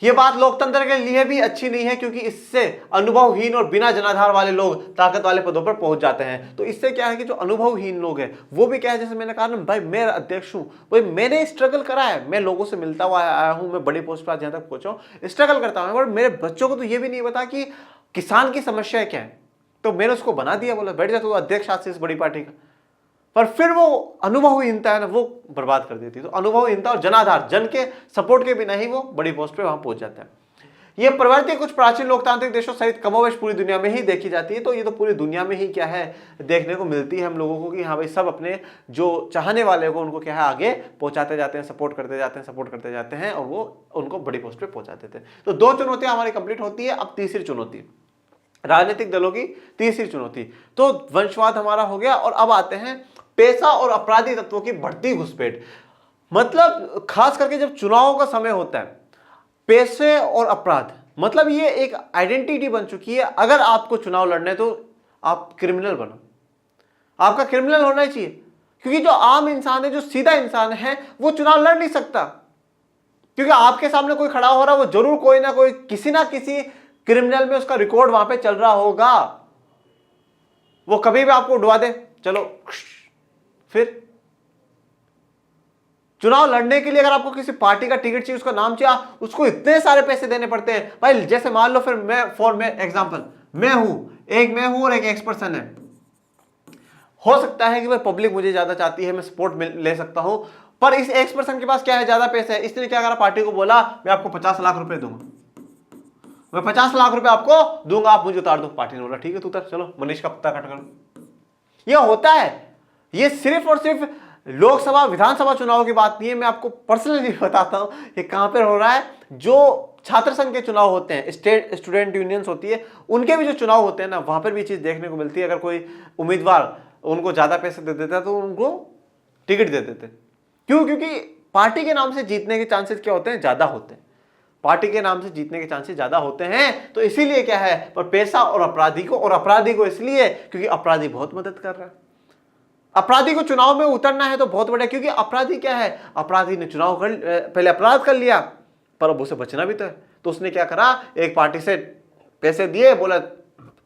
ये बात लोकतंत्र के लिए भी अच्छी नहीं है, क्योंकि इससे अनुभवहीन और बिना जनाधार वाले लोग ताकत वाले पदों पर पहुंच जाते हैं। तो इससे क्या है कि जो अनुभवहीन लोग हैं वो भी क्या है, जैसे मैंने कहा ना भाई, मैं अध्यक्ष हूं, भाई मैंने स्ट्रगल करा है, मैं लोगों से मिलता हुआ आया हूं, मैं बड़ी पोस्ट पर जहां तक पहुंचा हूं, स्ट्रगल करता हूं। और मेरे बच्चों को तो ये भी नहीं पता कि किसान की समस्या क्या है, तो मैंने उसको बना दिया, बोला बैठ जा तू अध्यक्ष आज से इस बड़ी पार्टी का। पर फिर वो अनुभवहीनता है ना, वो बर्बाद कर देती है। तो अनुभवहीनता और जनाधार, जन के सपोर्ट के बिना ही वो बड़ी पोस्ट पे वहां पहुंच जाता है। ये प्रवृत्ति कुछ प्राचीन लोकतांत्रिक देशों सहित कमोबेश पूरी दुनिया में ही देखी जाती है। तो ये तो पूरी दुनिया में ही क्या है, देखने को मिलती है हम लोगों को, कि हाँ भाई सब अपने जो चाहने वाले को उनको क्या है आगे पहुंचाते जाते हैं, सपोर्ट करते जाते हैं, सपोर्ट करते जाते हैं, और वो उनको बड़ी पोस्ट पे पहुंचा देते हैं। तो 2 चुनौतियां हमारी कंप्लीट होती है। अब तीसरी चुनौती, राजनीतिक दलों की तीसरी चुनौती। तो वंशवाद हमारा हो गया, और अब आते हैं पेशा और अपराधी तत्वों की बढ़ती घुसपैठ। मतलब खास करके जब चुनावों का समय होता है, पेशे और अपराध, मतलब ये एक आइडेंटिटी बन चुकी है। अगर आपको चुनाव लड़ने हैं तो आप क्रिमिनल बनो, आपका क्रिमिनल होना ही चाहिए, क्योंकि जो आम इंसान है, जो सीधा इंसान है, वो चुनाव लड़ नहीं सकता, क्योंकि आपके सामने कोई खड़ा हो रहा है, वो जरूर कोई ना कोई किसी ना किसी क्रिमिनल में उसका रिकॉर्ड वहां पे चल रहा होगा। वो कभी भी आपको उड़वा दे, चलो। फिर चुनाव लड़ने के लिए अगर आपको किसी पार्टी का टिकट चाहिए, उसका नाम चाहिए, उसको इतने सारे पैसे देने पड़ते हैं भाई। जैसे मान लो, फिर मैं एग्जांपल, मैं हूं और एक एक्स पर्सन है। हो सकता है कि भाई पब्लिक मुझे ज्यादा चाहती है, मैं सपोर्ट ले सकता हूं, पर इस एक्स पर्सन के पास क्या है, ज्यादा पैसे है। इसने क्या करा, पार्टी को बोला मैं आपको 50 लाख रुपए दूंगा, मैं 50 लाख रुपए आपको दूंगा, आप मुझे उतार दो। पार्टी ने बोला ठीक है तू उतार, चलो मनीष का पत्ता कट कर। यह होता है। ये सिर्फ और सिर्फ लोकसभा विधानसभा चुनाव की बात नहीं है, मैं आपको पर्सनली बताता हूं ये कहां पर हो रहा है। जो छात्र संघ के चुनाव होते हैं, स्टेट स्टूडेंट यूनियंस होती है, उनके भी जो चुनाव होते हैं ना, वहां पर भी चीज देखने को मिलती है। अगर कोई उम्मीदवार उनको ज्यादा पैसे दे देता है तो उनको टिकट दे देते। क्यों? क्योंकि पार्टी के नाम से जीतने के चांसेस क्या होते हैं, ज्यादा होते हैं। पार्टी के नाम से जीतने के चांसेस ज्यादा होते हैं। तो इसीलिए क्या है, पर पैसा और अपराधी को इसलिए क्योंकि अपराधी बहुत मदद कर रहा है। अपराधी को चुनाव में उतरना है तो बहुत बड़ा, क्योंकि अपराधी क्या है, अपराधी ने चुनाव पहले अपराध कर लिया, पर अब उसे बचना भी तो है। तो उसने क्या करा, एक पार्टी से पैसे दिए, बोला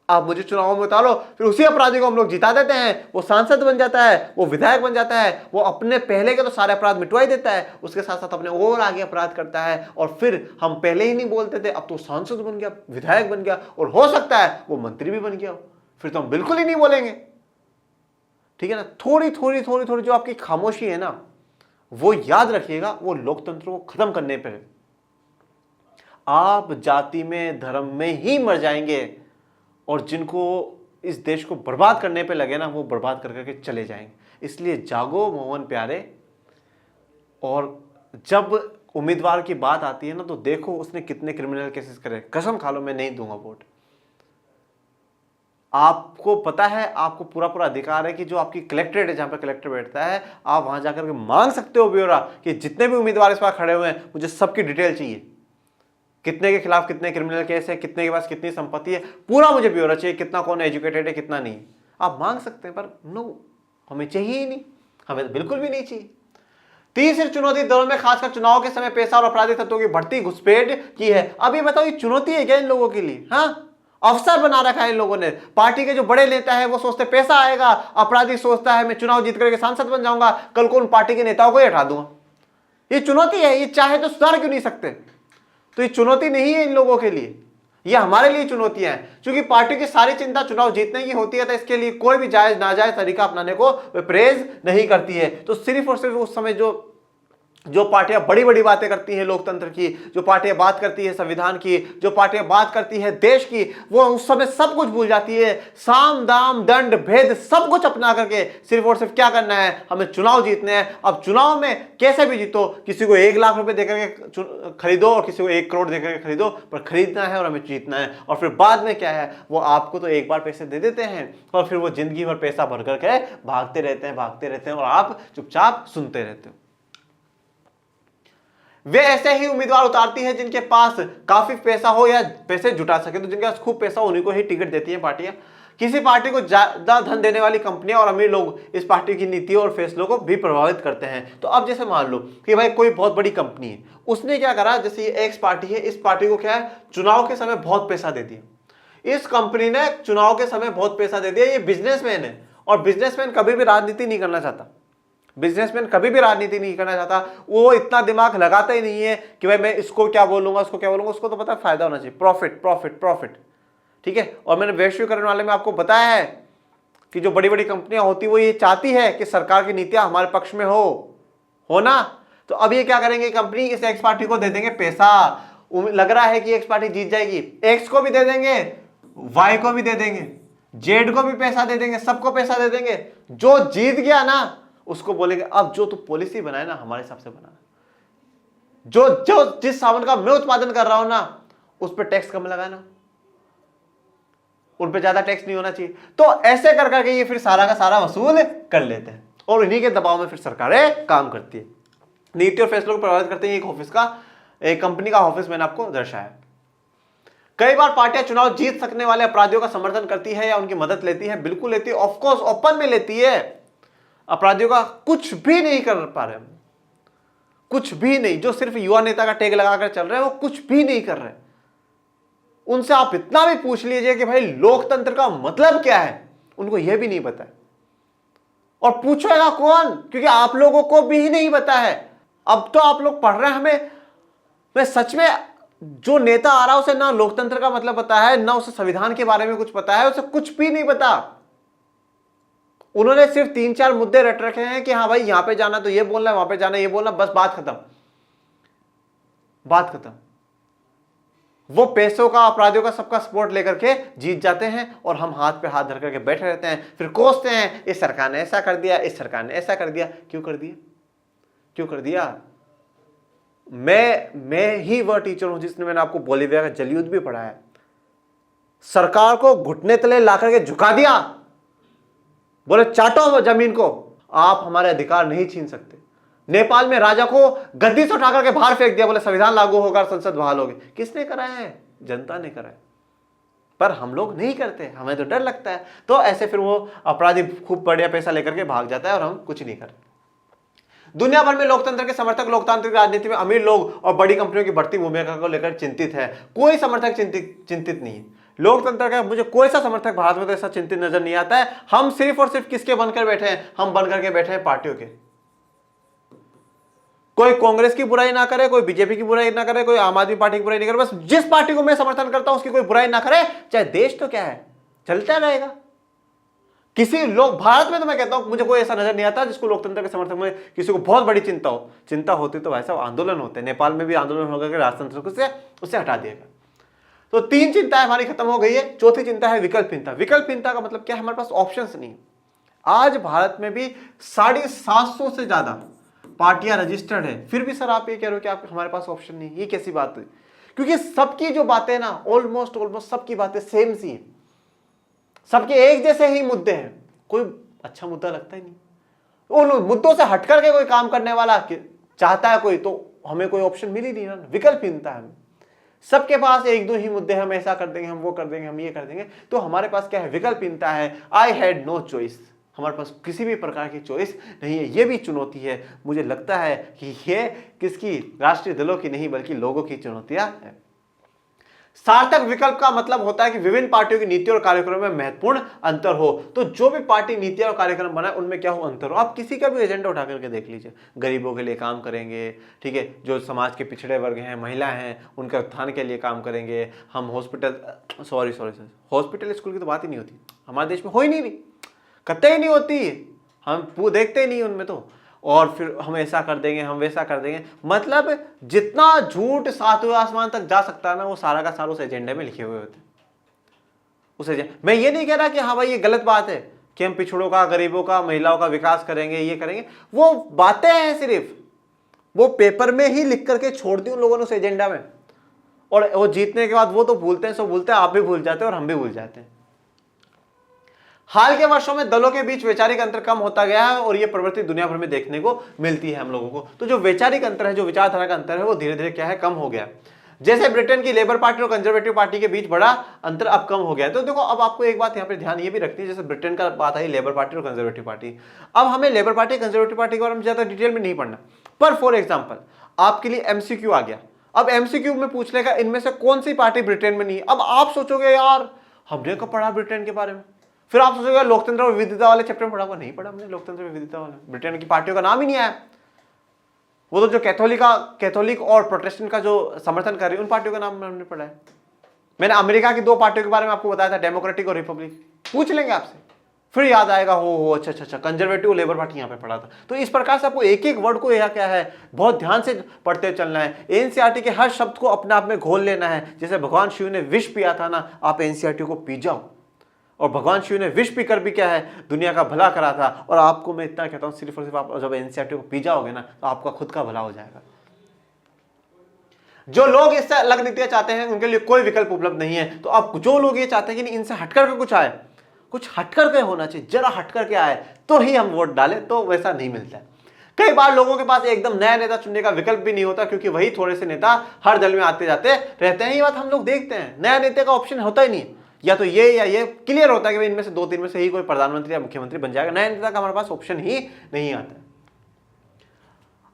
आप मुझे चुनाव में उतारो, फिर उसी अपराधी को हम लोग जिता देते हैं, वो सांसद बन जाता है, वो विधायक बन जाता है, वो अपने पहले के तो सारे अपराध मिटवा ही देता है, उसके साथ साथ अपने और आगे अपराध करता है। और फिर हम पहले ही नहीं बोलते थे, अब तो सांसद बन गया, विधायक बन गया, और हो सकता है वो मंत्री भी बन गया हो, फिर तो हम बिल्कुल ही नहीं बोलेंगे। ठीक है ना। थोड़ी थोड़ी जो आपकी खामोशी है ना, वो याद रखिएगा, वो लोकतंत्र को खत्म करने पर है। आप जाति में धर्म में ही मर जाएंगे, और जिनको इस देश को बर्बाद करने पे लगे ना, वो बर्बाद कर करके चले जाएंगे। इसलिए जागो मोहन प्यारे। और जब उम्मीदवार की बात आती है ना, तो देखो उसने कितने क्रिमिनल केसेस करे, कसम खा लो मैं नहीं दूंगा वोट। आपको पता है, आपको पूरा अधिकार है कि जो आपकी कलेक्ट्रेट है, जहां पर कलेक्टर बैठता है, आप वहां जाकर के मांग सकते हो ब्यौरा कि जितने भी उम्मीदवार इस बार खड़े हुए हैं, मुझे सबकी डिटेल चाहिए, कितने के खिलाफ कितने क्रिमिनल केस है, कितने के पास कितनी संपत्ति है, पूरा मुझे ब्यौरा चाहिए, कितना कौन एजुकेटेड है, कितना नहीं। आप मांग सकते हैं, पर नो, हमें चाहिए ही नहीं, हमें बिल्कुल भी नहीं चाहिए। तीसरी चुनौती दलों में खासकर चुनाव के समय पेशा और अपराधी तत्वों की बढ़ती घुसपैठ की है। अब ये बताओ, ये चुनौती है क्या इन लोगों के लिए? हाँ, अवसर बना रखा है इन लोगों ने। पार्टी के जो बड़े नेता है वो सोचते पैसा आएगा, अपराधी सोचता है मैं चुनाव जीत करके सांसद बन जाऊंगा, कल को उन पार्टी के नेताओं को ही हटा दूंगा। ये चुनौती है, ये चाहे तो सुधार क्यों नहीं सकते? तो ये चुनौती नहीं है इन लोगों के लिए, ये हमारे लिए चुनौतियां हैं। क्योंकि पार्टी की सारी चिंता चुनाव जीतने की होती है, तो इसके लिए कोई भी जायज नाजायज तरीका अपनाने को प्रेज नहीं करती है। तो सिर्फ और सिर्फ उस समय जो जो पार्टियां बड़ी बड़ी बातें करती हैं लोकतंत्र की, जो पार्टियां बात करती है संविधान की, जो पार्टियां बात करती है देश की, वो उस समय सब कुछ भूल जाती है। साम दाम दंड भेद सब कुछ अपना करके सिर्फ और सिर्फ क्या करना है, हमें चुनाव जीतने हैं। अब चुनाव में कैसे भी जीतो, किसी को 1 लाख रुपए देकर खरीदो और किसी को 1 करोड़ देकर खरीदो, पर खरीदना है और हमें जीतना है। और फिर बाद में क्या है, वो आपको तो एक बार पैसे दे देते हैं और फिर वो जिंदगी भर पैसा भर करके भागते रहते हैं और आप चुपचाप सुनते रहते हो। वे ऐसे ही उम्मीदवार उतारती है जिनके पास काफी पैसा हो या पैसे जुटा सके। तो जिनके पास खूब पैसा हो उन्हीं को ही टिकट देती है पार्टियां। किसी पार्टी को ज्यादा धन देने वाली कंपनियां और अमीर लोग इस पार्टी की नीतियों और फैसलों को भी प्रभावित करते हैं। तो अब जैसे मान लो कि भाई कोई बहुत बड़ी कंपनी है, उसने क्या करा, जैसे ये एक्स पार्टी है, इस पार्टी को क्या है, चुनाव के समय बहुत पैसा दे दिया। इस कंपनी ने चुनाव के समय बहुत पैसा दे दिया। ये बिजनेसमैन है और बिजनेसमैन कभी भी राजनीति नहीं करना चाहता। बिजनेसमैन कभी भी राजनीति नहीं करना चाहता। वो इतना दिमाग लगाता ही नहीं है कि भाई मैं इसको क्या बोलूंगा, उसको क्या बोलूंगा। उसको तो पता है फायदा होना चाहिए, प्रॉफिट प्रॉफिट प्रॉफिट, ठीक है। और मैंने वैश्वीकरण वाले में आपको बताया है कि जो बड़ी बड़ी कंपनियां होती वो ये चाहती है कि सरकार की नीतियां हमारे पक्ष में हो ना। तो अब ये क्या करेंगे, कंपनी इस एक्स पार्टी को दे देंगे पैसा। लग रहा है कि एक्स पार्टी जीत जाएगी, एक्स को भी दे देंगे, वाई को भी दे देंगे, जेड को भी पैसा दे देंगे, सबको पैसा दे देंगे। जो जीत गया ना उसको बोलेंगे अब जो तू पॉलिसी बनाए ना हमारे हिसाब से बनाना। जो जो जिस सामान का मैं उत्पादन कर रहा हूं ना उस पर टैक्स कम लगाना, उन पे ज्यादा टैक्स नहीं होना चाहिए। तो ऐसे कर करके ये फिर सारा का सारा वसूल कर लेते हैं और इन्हीं के दबाव में फिर सरकारें काम करती है, नीति और फैसलों को प्रभावित करते हैं। एक ऑफिस का, एक कंपनी का ऑफिस मैंने आपको दर्शाया। कई बार पार्टियां चुनाव जीत सकने वाले अपराधियों का समर्थन करती है या उनकी मदद लेती है। बिल्कुल लेती है, ऑफकोर्स ओपन में लेती है। अपराधियों का कुछ भी नहीं कर पा रहे, कुछ भी नहीं। जो सिर्फ युवा नेता का टैग लगाकर चल रहे हैं वो कुछ भी नहीं कर रहे। उनसे आप इतना भी पूछ लीजिए कि भाई लोकतंत्र का मतलब क्या है, उनको यह भी नहीं पता है। और पूछेगा कौन, क्योंकि आप लोगों को भी नहीं पता है। अब तो आप लोग पढ़ रहे हैं, हमें मैं सच में जो नेता आ रहा है उसे ना लोकतंत्र का मतलब पता है, ना उसे संविधान के बारे में कुछ पता है, उसे कुछ भी नहीं पता। उन्होंने सिर्फ 3-4 मुद्दे रट रखे हैं कि हाँ भाई यहां पे जाना तो ये बोलना है, वहां पे जाना ये बोलना, बस बात खत्म, बात खत्म। वो पैसों का, अपराधियों का सबका सपोर्ट लेकर के जीत जाते हैं और हम हाथ पे हाथ धर करके बैठे रहते हैं, फिर कोसते हैं इस सरकार ने ऐसा कर दिया, इस सरकार ने ऐसा कर दिया। क्यों कर दिया, क्यों कर दिया? मैं ही वह टीचर हूं जिसने, मैंने आपको बोलीविया का जलयुद्ध भी पढ़ाया। सरकार को घुटने तले ला करके झुका दिया, बोले चाटो जमीन को, आप हमारे अधिकार नहीं छीन सकते। नेपाल में राजा को गद्दी से उठा करके बाहर फेंक दिया, बोले संविधान लागू होगा, संसद बहाल होगी। किसने कराया है? जनता ने कराया। पर हम लोग नहीं करते, हमें तो डर लगता है। तो ऐसे फिर वो अपराधी खूब बढ़िया पैसा लेकर के भाग जाता है और हम कुछ नहीं करते। दुनिया भर में लोकतंत्र के समर्थक लोकतांत्रिक राजनीति में अमीर लोग और बड़ी कंपनियों की बढ़ती भूमिका को लेकर चिंतित है। कोई समर्थक चिंतित नहीं है लोकतंत्र का। मुझे कोई सा समर्थक भारत में तो ऐसा चिंतित नजर नहीं आता है। हम सिर्फ और सिर्फ किसके बनकर बैठे हैं? हम बनकर के बैठे हैं पार्टियों के। कोई कांग्रेस की बुराई ना करे, कोई बीजेपी की बुराई ना करे, कोई आम आदमी पार्टी की बुराई नहीं करे। बस जिस पार्टी को मैं समर्थन करता हूं उसकी कोई बुराई ना करे, चाहे देश तो क्या है चलता रहेगा। किसी लोग भारत में तो मैं कहता हूं मुझे कोई ऐसा नजर नहीं आता जिसको लोकतंत्र के समर्थक में किसी को बहुत बड़ी चिंता हो। चिंता होती तो वैसा आंदोलन होते। नेपाल में भी आंदोलन होगा कि राजतंत्र को उससे हटा दिया गया। तो 3 चिंताएं हमारी खत्म हो गई है। चौथी चिंता है विकल्पहीनता। विकल्पहीनता का मतलब क्या है? हमारे पास ऑप्शंस नहीं। आज भारत में भी 750 से ज्यादा पार्टियां रजिस्टर्ड है, फिर भी सर आप ये कह रहे हो कि आप हमारे पास ऑप्शन नहीं। ये कैसी बात हुई? क्योंकि सबकी जो बातें ना ऑलमोस्ट सबकी बातें सेम सी हैं, सबके एक जैसे ही मुद्दे हैं। कोई अच्छा मुद्दा लगता ही नहीं। उन मुद्दों से हटकर के कोई काम करने वाला चाहता है कोई, तो हमें कोई ऑप्शन मिल ही नहीं ना। विकल्पहीनता है। सबके पास 1-2 ही मुद्दे, हम ऐसा कर देंगे, हम वो कर देंगे, हम ये कर देंगे। तो हमारे पास क्या है? विकल्पहीनता है। I had no choice. हमारे पास किसी भी प्रकार की चॉइस नहीं है। ये भी चुनौती है। मुझे लगता है कि ये किसकी, राष्ट्रीय दलों की नहीं बल्कि लोगों की चुनौतियां है। सार्थक विकल्प का मतलब होता है कि विभिन्न पार्टियों की नीति और कार्यक्रमों में महत्वपूर्ण अंतर हो। तो जो भी पार्टी नीतियां और कार्यक्रम बनाए उनमें क्या हो? अंतर हो। आप किसी का भी एजेंडा उठा करके देख लीजिए। गरीबों के लिए काम करेंगे, ठीक है, जो समाज के पिछड़े वर्ग हैं, महिला हैं, उनके उत्थान के लिए काम करेंगे। हम हॉस्पिटल स्कूल की तो बात ही नहीं होती हमारे देश में, हो ही नहीं रही, कतई नहीं होती। हम देखते ही नहीं उनमें। तो और फिर हम ऐसा कर देंगे, हम वैसा कर देंगे। मतलब जितना झूठ सातवें आसमान तक जा सकता है ना, वो सारा का सारा उस एजेंडे में लिखे हुए होते हैं। मैं ये नहीं कह रहा कि हाँ भाई ये गलत बात है कि हम पिछड़ों का, गरीबों का, महिलाओं का विकास करेंगे, ये करेंगे। वो बातें हैं, सिर्फ वो पेपर में ही लिख करके छोड़ दी उन लोगों ने उस एजेंडा में, और वो जीतने के बाद वो तो भूलते हैं, सब भूलते हैं, आप भी भूल जाते हैं और हम भी भूल जाते हैं। हाल के वर्षों में दलों के बीच वैचारिक अंतर कम होता गया है और यह प्रवृत्ति दुनिया भर में देखने को मिलती है हम लोगों को। तो जो वैचारिक अंतर है, जो विचारधारा का अंतर है, वो धीरे धीरे क्या है, कम हो गया। जैसे ब्रिटेन की लेबर पार्टी और कंजर्वेटिव पार्टी के बीच बड़ा अंतर अब कम हो गया है। तो देखो, अब आपको एक बात यहाँ पे ध्यान ये भी रखनी है, जैसे ब्रिटेन का बात आई, लेबर पार्टी और कंजर्वेटिव पार्टी। अब हमें लेबर पार्टी, कंजर्वेटिव पार्टी के बारे में ज्यादा डिटेल में नहीं पढ़ना, पर फॉर एग्जाम्पल आपके लिए एमसीक्यू आ गया। अब एमसीक्यू में पूछ लेगा इनमें से कौन सी पार्टी ब्रिटेन में नहीं है। अब आप सोचोगे यार हमने कब पढ़ा ब्रिटेन के बारे में, फिर आप सोचोगे लोकतंत्र और विविधता वाले चैप्टर में पढ़ा हुआ, नहीं पढ़ा हमने लोकतंत्र और विविधता वाले, ब्रिटेन की पार्टियों का नाम ही नहीं आया। वो तो जो कैथोलिक और प्रोटेस्टेंट का जो समर्थन कर रही है, उन पार्टियों का नाम हमने पढ़ा है। मैंने अमेरिका की 2 पार्टियों के बारे में आपको बताया था, डेमोक्रेटिक और रिपब्लिक। पूछ लेंगे आपसे, फिर याद आएगा हो अच्छा, कंजर्वेटिव लेबर पार्टी यहाँ पे पढ़ा था। तो इस प्रकार से आपको एक एक वर्ड को यह क्या है, बहुत ध्यान से पढ़ते चलना है। एनसीईआरटी के हर शब्द को अपने आप में घोल लेना है। जैसे भगवान शिव ने विष पिया था ना, आप एनसीईआरटी को पी जाओ। और भगवान शिव ने विष पीकर भी क्या है, दुनिया का भला करा था। और आपको मैं इतना कहता हूं, सिर्फ और सिर्फ आप जब एनसीईआरटी को पी जाओगे ना, तो आपका खुद का भला हो जाएगा। जो लोग इससे अलग नीतियां चाहते हैं, उनके लिए कोई विकल्प उपलब्ध नहीं है। तो अब जो लोग ये चाहते हैं कि इनसे हटकर के कुछ आए, कुछ हटकर के होना चाहिए, जरा हटकर के आए तो ही हम वोट डालें, तो वैसा नहीं मिलता है। कई बार लोगों के पास एकदम नया नेता चुनने का विकल्प भी नहीं होता, क्योंकि वही थोड़े से नेता हर दल में आते जाते रहते हैं। ये बात हम लोग देखते हैं, नया नेता का ऑप्शन होता ही नहीं। या तो ये या ये क्लियर होता है कि इनमें से 2-3 में से ही कोई प्रधानमंत्री या मुख्यमंत्री बन जाएगा। नया नेता का हमारे पास ऑप्शन ही नहीं आता है।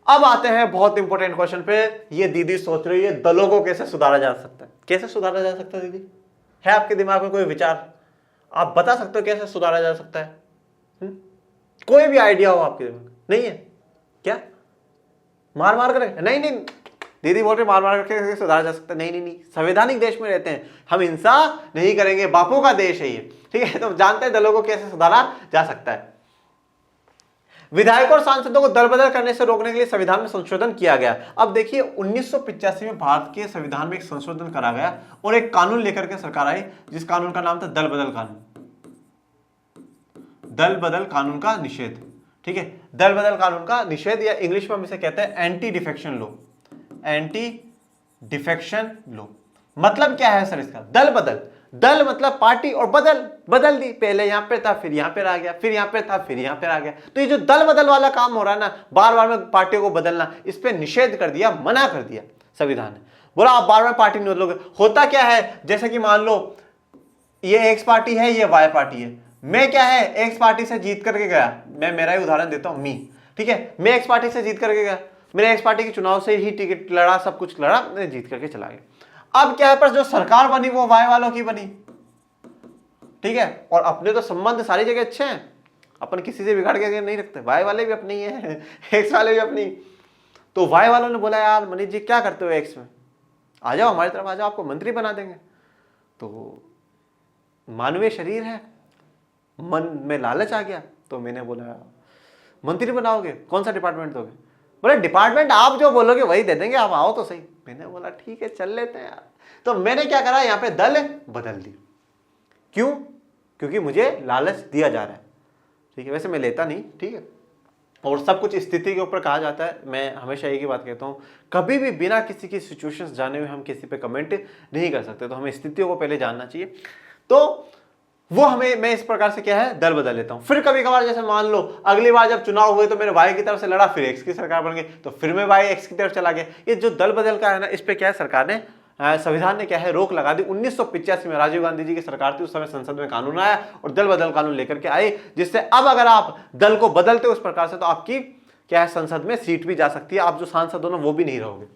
अब आते हैं बहुत इंपॉर्टेंट क्वेश्चन पे। ये दीदी सोच रही है दलों को कैसे सुधारा जा सकता है। कैसे सुधारा जा सकता है दीदी? है आपके दिमाग में कोई विचार? आप बता सकते हो कैसे सुधारा जा सकता है? कोई भी आइडिया हो आपके दिमाग में? नहीं है क्या? मार मार कर नहीं दीदी बोल रहे मार मार करके सुधारा जा सकता है। नहीं, संवैधानिक देश में रहते हैं हम, हिंसा नहीं करेंगे, बापू का देश है ये, ठीक है। तो जानते हैं दलों को कैसे सुधारा जा सकता है। विधायकों और सांसदों को दल बदल करने से रोकने के लिए संविधान में संशोधन किया गया। अब देखिए 1985 में भारत के संविधान में एक संशोधन करा गया और एक कानून लेकर के सरकार आई, जिस कानून का नाम था दल बदल कानून। दल बदल कानून का निषेध, ठीक है। दल बदल कानून का निषेध, या इंग्लिश में हम इसे कहते हैं anti defection law. Anti defection law मतलब क्या है सर इसका? दल बदल, दल मतलब पार्टी, और बदल दी, पहले यहां पे था फिर यहां पे आ गया, फिर यहां पे था फिर यहां पे आ गया। तो ये जो दल बदल वाला काम हो रहा है ना, बार बार में पार्टियों को बदलना, इस पे निषेध कर दिया, मना कर दिया संविधान ने। बोला आप बार बार पार्टी नहीं बदलोगे। होता क्या है, जैसे कि मान लो ये एक्स पार्टी है, ये वाई पार्टी है। मैं क्या है, एक्स पार्टी से जीत करके गया, मैं मेरा ही उदाहरण देता हूं, मी, ठीक है। मैं एक्स पार्टी से जीत करके गया, मैंने एक्स पार्टी के चुनाव से ही टिकट लड़ा, सब कुछ लड़ा, मैं जीत करके चला गया। अब क्या है, पर जो सरकार बनी वो वाई वालों की बनी, ठीक है। और अपने तो संबंध सारी जगह अच्छे हैं, अपन किसी से बिगाड़ के नहीं रखते, वाई वाले भी अपनी है, एक्स वाले भी अपनी। तो वाई वालों ने बोला यार मनीष जी क्या करते हो एक्स में, आ जाओ हमारी तरफ आ जाओ, आपको मंत्री बना देंगे। तो मानवीय शरीर है, मन में लालच आ गया, तो मैंने बोला मंत्री बनाओगे, कौन सा डिपार्टमेंट दोगे? बोले डिपार्टमेंट आप जो बोलोगे वही दे देंगे, आप आओ तो सही। मैंने बोला ठीक है चल लेते हैं यार। तो मैंने क्या करा, यहाँ पे दल बदल दी। क्यों? क्योंकि मुझे लालच दिया जा रहा है, ठीक है। वैसे मैं लेता नहीं, ठीक है। और सब कुछ स्थिति के ऊपर कहा जाता है। मैं हमेशा एक ही बात कहता हूँ, कभी भी बिना किसी की सिचुएशंस जाने हुए हम किसी पे कमेंट नहीं कर सकते। तो हमें स्थितियों को पहले जानना चाहिए। तो वो हमें, मैं इस प्रकार से क्या है, दल बदल लेता हूं। फिर कभी कभार जैसे मान लो अगली बार जब चुनाव हुए तो मेरे वाई की तरफ से लड़ा, फिर एक्स की सरकार बन गई, तो फिर मैं वाई एक्स की तरफ चला गया। ये जो दल बदल का है ना, इस पे क्या है, सरकार ने, संविधान ने क्या है, रोक लगा दी। 1985 में राजीव गांधी जी की सरकार थी, उस समय संसद में कानून आया और दल बदल कानून लेकर के आए, जिससे अब अगर आप दल को बदलते हो उस प्रकार से, तो आपकी क्या है, संसद में सीट भी जा सकती है, आप जो सांसद हो ना वो भी नहीं रहोगे।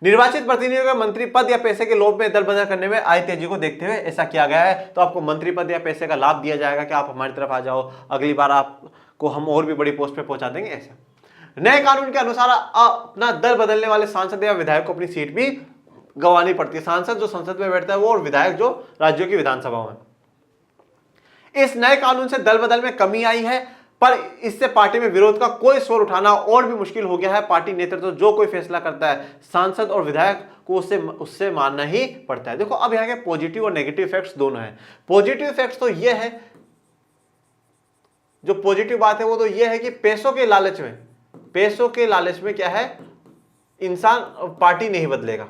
निर्वाचित प्रतिनिधियों के मंत्री पद या पैसे के लोभ में दल बदल करने में आई तेजी को देखते हुए ऐसा किया गया है। तो आपको मंत्री पद या पैसे का लाभ दिया जाएगा कि आप हमारी तरफ आ जाओ, अगली बार आपको हम और भी बड़ी पोस्ट पे पहुंचा देंगे, ऐसा। नए कानून के अनुसार अपना दल बदलने वाले सांसद या विधायक को अपनी सीट भी गंवानी पड़ती है। सांसद जो संसद में बैठता है वो, और विधायक जो राज्यों की विधानसभाओं में। इस नए कानून से दल बदल में कमी आई है, पर इससे पार्टी में विरोध का कोई स्वर उठाना और भी मुश्किल हो गया है। पार्टी नेतृत्व जो कोई फैसला करता है सांसद और विधायक को उससे मानना ही पड़ता है। देखो अब यहाँ के पॉजिटिव और नेगेटिव इफेक्ट्स दोनों हैं। पॉजिटिव इफेक्ट्स तो ये है, जो पॉजिटिव बात है वो तो ये है कि पैसों के लालच में क्या है, इंसान पार्टी नहीं बदलेगा,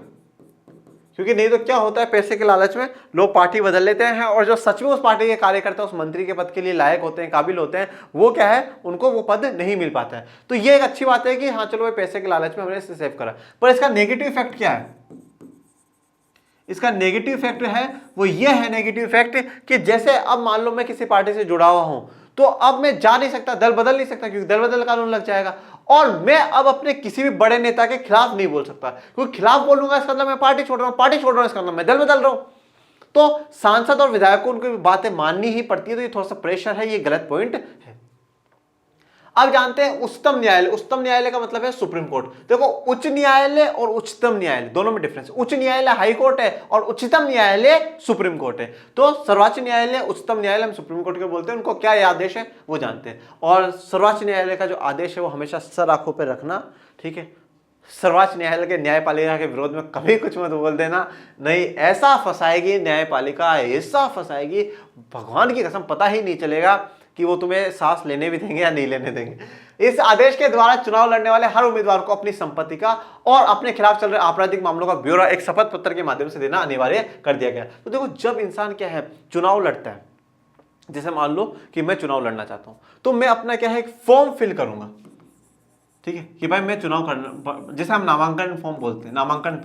क्योंकि नहीं तो क्या होता है, पैसे के लालच में लोग पार्टी बदल लेते हैं और जो सच में उस पार्टी के कार्यकर्ता उस मंत्री के पद के लिए लायक होते हैं, काबिल होते हैं, वो क्या है, उनको वो पद नहीं मिल पाता है। तो ये एक अच्छी बात है कि हाँ चलो पैसे के लालच में हमने इसे सेव करा। पर इसका नेगेटिव इफेक्ट क्या है? इसका नेगेटिव इफेक्ट है वो ये है, नेगेटिव इफेक्ट कि जैसे अब मान लो मैं किसी पार्टी से जुड़ा हुआ हूं तो अब मैं जा नहीं सकता, दल बदल नहीं सकता, क्योंकि दल बदल कानून लग जाएगा। और मैं अब अपने किसी भी बड़े नेता के खिलाफ नहीं बोल सकता, क्योंकि खिलाफ बोलूंगा इसका मतलब मैं पार्टी छोड़ रहा हूं, पार्टी छोड़ रहा हूं इसका मतलब मैं दल बदल रहा हूं। तो सांसद और विधायकों को उनकी बातें माननी ही पड़ती है। तो ये थोड़ा सा प्रेशर है, ये गलत पॉइंट है। अब जानते हैं उच्चतम न्यायालय। उच्चतम न्यायालय का मतलब है सुप्रीम कोर्ट। देखो उच्च न्यायालय और उच्चतम न्यायालय दोनों में डिफरेंस। उच्च न्यायालय हाई कोर्ट है और उच्चतम न्यायालय सुप्रीम कोर्ट है। तो सर्वोच्च न्यायालय, उच्चतम न्यायालय हम सुप्रीम कोर्ट के बोलते हैं, उनको क्या आदेश है वो जानते हैं। और सर्वोच्च न्यायालय का जो आदेश है वो हमेशा सर आंखों पर रखना, ठीक है। सर्वोच्च न्यायालय के न्यायपालिका के विरोध में कभी कुछ मत बोल देना, नहीं ऐसा फंसाएगी न्यायपालिका, ऐसा फंसाएगी, भगवान की कसम पता ही नहीं चलेगा कि वो तुम्हें सांस लेने भी देंगे या नहीं लेने देंगे। इस आदेश के द्वारा चुनाव लड़ने वाले हर उम्मीदवार को अपनी संपत्ति का और अपने खिलाफ चल रहे आपराधिक मामलों का ब्यौरा एक शपथ पत्र के माध्यम से देना अनिवार्य कर दिया गया। तो देखो जब इंसान क्या है चुनाव लड़ता है, जैसे मान लो कि मैं चुनाव लड़ना चाहता हूं, तो मैं अपना क्या है एक फॉर्म फिल करूंगा, ठीक है, कि भाई मैं चुनाव करना, जैसे हम नामांकन फॉर्म बोलते हैं, नामांकन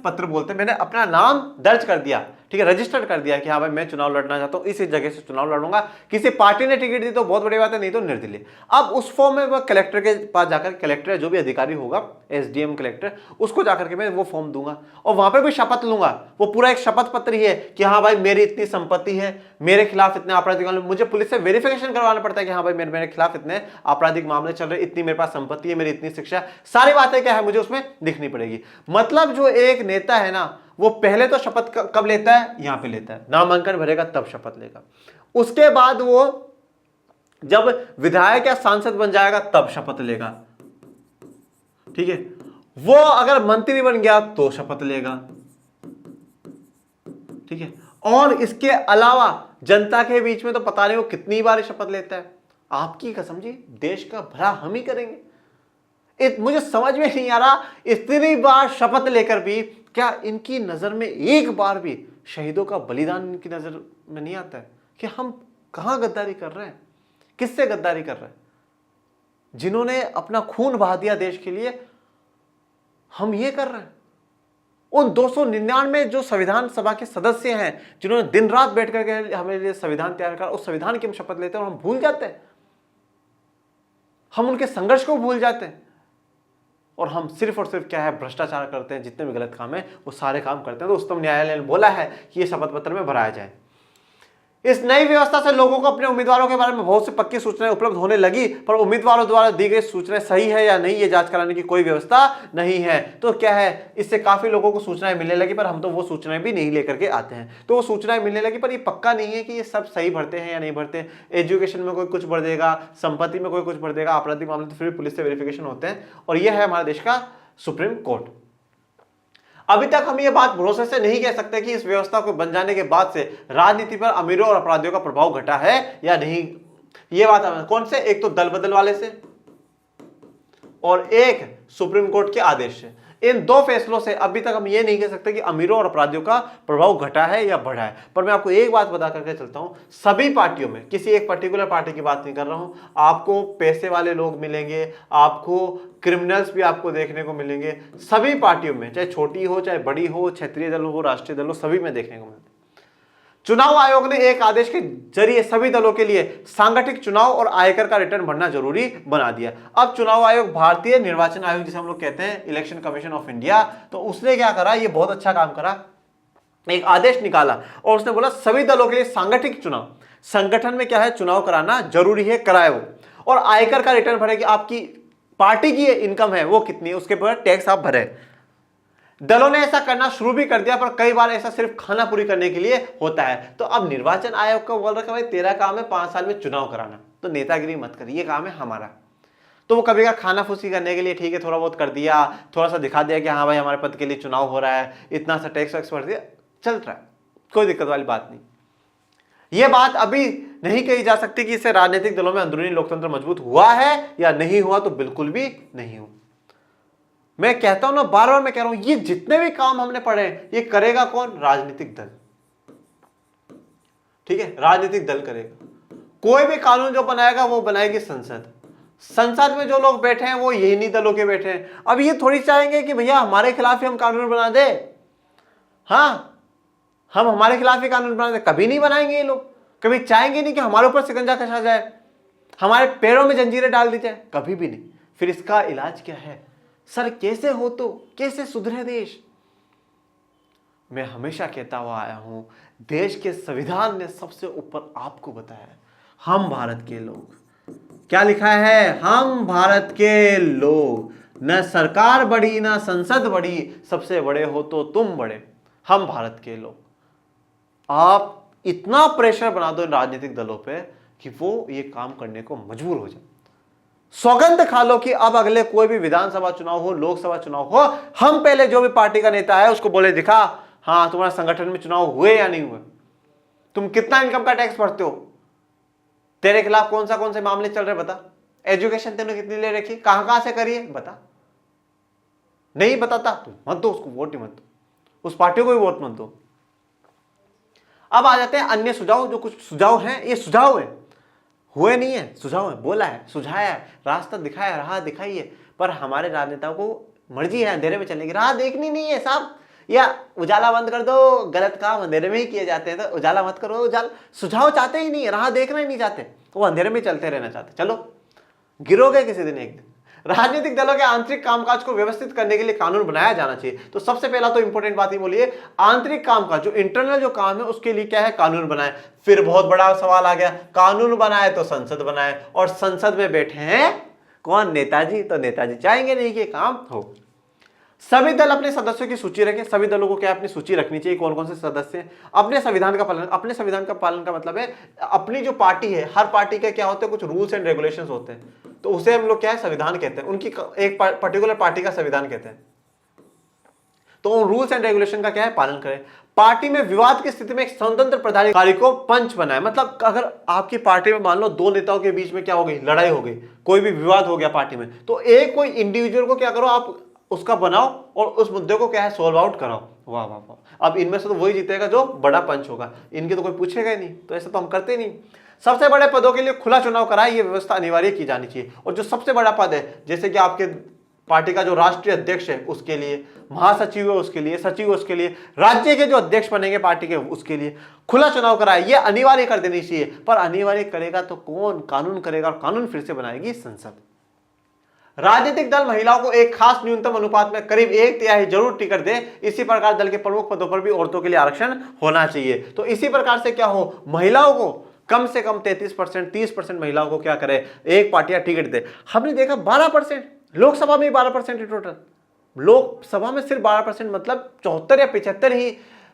पत्र बोलते हैं। मैंने अपना नाम दर्ज कर दिया, ठीक है, रजिस्टर्ड कर दिया कि हाँ भाई मैं चुनाव लड़ना चाहता हूं, इस जगह से चुनाव लड़ूंगा। किसी पार्टी ने टिकट दी तो बहुत बड़ी बात है, नहीं तो निर्दलीय। अब उस फॉर्म में वह कलेक्टर के पास जाकर, कलेक्टर जो भी अधिकारी होगा, एसडीएम कलेक्टर, उसको जाकर के मैं वो फॉर्म दूंगा और वहां पर भी शपथ लूंगा। वो पूरा एक शपथ पत्र ही है कि हाँ भाई मेरी इतनी संपत्ति है, मेरे खिलाफ इतने आपराधिक मामले, मुझे पुलिस से वेरिफिकेशन करवाना पड़ता है कि हाँ भाई मेरे खिलाफ इतने आपराधिक मामले चल रहे, इतनी मेरे पास संपत्ति है, मेरी इतनी शिक्षा, सारी बातें क्या है मुझे उसमें दिखनी पड़ेगी। मतलब जो एक नेता है ना, वो पहले तो शपथ कब लेता है, यहां पे लेता है, नामांकन भरेगा तब शपथ लेगा। उसके बाद वो जब विधायक या सांसद बन जाएगा तब शपथ लेगा, ठीक है। वो अगर मंत्री बन गया तो शपथ लेगा, ठीक है। और इसके अलावा जनता के बीच में तो पता नहीं वो कितनी बार शपथ लेता है। आपकी कसम जी, देश का भला हम ही करेंगे। मुझे समझ में नहीं आ रहा, इतनी बार शपथ लेकर भी क्या इनकी नजर में एक बार भी शहीदों का बलिदान इनकी नजर में नहीं आता है कि हम कहां गद्दारी कर रहे हैं, किससे गद्दारी कर रहे हैं? जिन्होंने अपना खून बहा दिया देश के लिए, हम ये कर रहे हैं। उन 299 जो संविधान सभा के सदस्य हैं जिन्होंने दिन रात बैठ करके हमारे लिए संविधान तैयार करा, उस संविधान की हम शपथ लेते हैं और हम भूल जाते हैं, हम उनके संघर्ष को भूल जाते हैं और हम सिर्फ और सिर्फ क्या है भ्रष्टाचार करते हैं। जितने भी गलत काम है वो सारे काम करते हैं। तो उच्चतम न्यायालय ने बोला है कि ये शपथ पत्र में भराया जाए। इस नई व्यवस्था से लोगों को अपने उम्मीदवारों के बारे में बहुत सी पक्की सूचनाएं उपलब्ध होने लगी, पर उम्मीदवारों द्वारा दी गई सूचनाएं सही है या नहीं ये जांच कराने की कोई व्यवस्था नहीं है। तो क्या है, इससे काफी लोगों को सूचनाएं मिलने लगी, पर हम तो वो सूचनाएं भी नहीं लेकर के आते हैं। तो वो सूचनाएं मिलने लगी, पर ये पक्का नहीं है कि ये सब सही भरते हैं या नहीं भरते। एजुकेशन में कोई कुछ भर देगा, संपत्ति में कोई कुछ भर देगा, आपराधिक मामले तो फिर पुलिस से वेरिफिकेशन होते हैं। और यह है हमारे देश का सुप्रीम कोर्ट। अभी तक हम ये बात भरोसे से नहीं कह सकते कि इस व्यवस्था को बन जाने के बाद से राजनीति पर अमीरों और अपराधियों का प्रभाव घटा है या नहीं। ये बात कौन से, एक तो दल बदल वाले से और एक सुप्रीम कोर्ट के आदेश से। इन दो फैसलों से अभी तक हम ये नहीं कह सकते कि अमीरों और अपराधियों का प्रभाव घटा है या बढ़ा है। पर मैं आपको एक बात बता करके चलता हूं, सभी पार्टियों में, किसी एक पर्टिकुलर पार्टी की बात नहीं कर रहा हूं, आपको पैसे वाले लोग मिलेंगे, आपको क्रिमिनल्स भी आपको देखने को मिलेंगे। सभी पार्टियों में, चाहे छोटी हो चाहे बड़ी हो, क्षेत्रीय दल हो राष्ट्रीय दल हो, सभी में देखने को मिलते हैं। चुनाव आयोग ने एक आदेश के जरिए सभी दलों के लिए सांगठनिक चुनाव और आयकर का रिटर्न भरना जरूरी बना दिया। अब चुनाव आयोग, भारतीय निर्वाचन आयोग जिसे हम लोग कहते हैं, इलेक्शन कमीशन ऑफ इंडिया, तो उसने क्या करा, ये बहुत अच्छा काम करा, एक आदेश निकाला और उसने बोला सभी दलों के लिए सांगठनिक चुनाव, संगठन में क्या है चुनाव कराना जरूरी है, कराए वो, और आयकर का रिटर्न भरे कि आपकी पार्टी की इनकम है वो कितनी है, उसके ऊपर टैक्स आप भरे। दलों ने ऐसा करना शुरू भी कर दिया, पर कई बार ऐसा सिर्फ खाना पूरी करने के लिए होता है। तो अब निर्वाचन आयोग को बोल रखा भाई तेरा काम है 5 साल में चुनाव कराना, तो नेतागिरी मत कर, ये काम है हमारा। तो वो कभी का खाना फूसी करने के लिए ठीक है थोड़ा बहुत कर दिया, थोड़ा सा दिखा दिया कि हाँ भाई हमारे पद के लिए चुनाव हो रहा है, इतना सा टैक्स वैक्स भर दिया, चल रहा है, कोई दिक्कत वाली बात नहीं। ये बात अभी नहीं कही जा सकती कि इससे राजनीतिक दलों में अंदरूनी लोकतंत्र मजबूत हुआ है या नहीं हुआ, तो बिल्कुल भी नहीं हुआ। मैं कहता हूं ना, बार बार मैं कह रहा हूं, ये जितने भी काम हमने पढ़े ये करेगा कौन? राजनीतिक दल। ठीक है, राजनीतिक दल करेगा। कोई भी कानून जो बनाएगा वो बनाएगी संसद। संसद में जो लोग बैठे हैं वो यही नहीं दलों के बैठे हैं। अब ये थोड़ी चाहेंगे कि भैया हमारे खिलाफ ही हम कानून बना दे, हाँ हम हमारे खिलाफ ही कानून बना दे, कभी नहीं बनाएंगे ये लोग। कभी चाहेंगे नहीं कि हमारे ऊपर शिकंजा कसा जाए, हमारे पैरों में जंजीरें डाल दी जाए, कभी भी नहीं। फिर इसका इलाज क्या है? सर कैसे हो तो कैसे सुधरे देश? मैं हमेशा कहता हुआ आया हूं, देश के संविधान ने सबसे ऊपर आपको बताया है, हम भारत के लोग। क्या लिखा है? हम भारत के लोग, न सरकार बड़ी न संसद बड़ी, सबसे बड़े हो तो तुम बड़े, हम भारत के लोग। आप इतना प्रेशर बना दो राजनीतिक दलों पे कि वो ये काम करने को मजबूर हो जाए। सौगंध खा लो कि अब अगले कोई भी विधानसभा चुनाव हो, लोकसभा चुनाव हो, हम पहले जो भी पार्टी का नेता है उसको बोले दिखा, हाँ तुम्हारे संगठन में चुनाव हुए या नहीं हुए, तुम कितना इनकम का टैक्स भरते हो, तेरे खिलाफ कौन से मामले चल रहे बता, एजुकेशन तुमने कितनी ले रखी, कहां से करी है बता। नहीं बताता तो मत दो उसको, वोट ही मत दो, उस पार्टी को भी वोट मत दो। अब आ जाते हैं अन्य सुझाव। जो कुछ सुझाव हैं ये सुझाव है, हुए नहीं है, सुझाव है, बोला है, सुझाया है, रास्ता दिखाया, राह दिखाई है। पर हमारे राजनेताओं को मर्जी है अंधेरे में चलने की, राह देखनी नहीं है साहब। या उजाला बंद कर दो, गलत काम अंधेरे में ही किए जाते हैं, तो उजाला मत करो। उजाला सुझाव चाहते ही नहीं है, राह देखना ही नहीं चाहते, वो अंधेरे में चलते रहना चाहते। चलो गिरोगे किसी दिन एक दिन। राजनीतिक दलों के आंतरिक कामकाज को व्यवस्थित करने के लिए कानून बनाया जाना चाहिए। तो सबसे पहला तो इंपॉर्टेंट बात ही बोलिए, आंतरिक कामकाज जो इंटरनल जो काम है उसके लिए क्या है? कानून बनाए। फिर बहुत बड़ा सवाल आ गया, कानून बनाए तो संसद बनाए, और संसद में बैठे हैं कौन? नेताजी। तो नेताजी चाहेंगे नहीं कि काम हो। सभी दल अपने सदस्यों की सूची रखें। सभी दलों को क्या अपनी सूची रखनी चाहिए, कौन कौन से सदस्य हैं। अपने संविधान का पालन। अपने संविधान का पालन का मतलब है अपनी जो पार्टी है, हर पार्टी के क्या होते हैं? कुछ रूल्स एंड रेगुलेशंस होते हैं, तो उसे हम लोग क्या है? संविधान कहते हैं। उनकी एक पर्टिकुलर पार्टी का संविधान कहते हैं। तो उन रूल्स एंड रेगुलेशन का क्या है? पालन करें। पार्टी में विवाद की स्थिति में एक स्वतंत्र पदाधिकारी को पंच बनाए। मतलब अगर आपकी पार्टी में मान लो दो नेताओं के बीच में क्या हो गई? लड़ाई हो गई, कोई भी विवाद हो गया पार्टी में, तो एक कोई इंडिविजुअल को क्या करो आप उसका बनाओ और उस मुद्दे को क्या है? सोल्व आउट कराओ। वाह वाह वाह। अब इनमें से तो वही जीतेगा जो बड़ा पंच होगा, इनके तो कोई पूछेगा ही नहीं, तो ऐसा तो हम करते नहीं। सबसे बड़े पदों के लिए खुला चुनाव कराए, ये व्यवस्था अनिवार्य की जानी चाहिए। और जो सबसे बड़ा पद है, जैसे कि आपके पार्टी का जो राष्ट्रीय अध्यक्ष है उसके लिए, महासचिव है उसके लिए, सचिव है उसके लिए, राज्य के जो अध्यक्ष बनेंगे पार्टी के उसके लिए खुला चुनाव कराए, ये अनिवार्य कर देनी चाहिए। पर अनिवार्य करेगा तो कौन? कानून करेगा, और कानून फिर से बनाएगी संसद। राजनीतिक दल महिलाओं को एक खास न्यूनतम अनुपात में करीब 1/3 जरूर टिकट दे। इसी प्रकार दल के प्रमुख पदों पर भी औरतों के लिए आरक्षण होना चाहिए। तो इसी प्रकार से क्या हो? महिलाओं को कम से कम 33%, 30% महिलाओं को क्या करे? एक पार्टियां टिकट दे। हमने देखा 12%, लोकसभा में 12% है टोटल। लोकसभा में सिर्फ 12%, मतलब 74 या 75 ही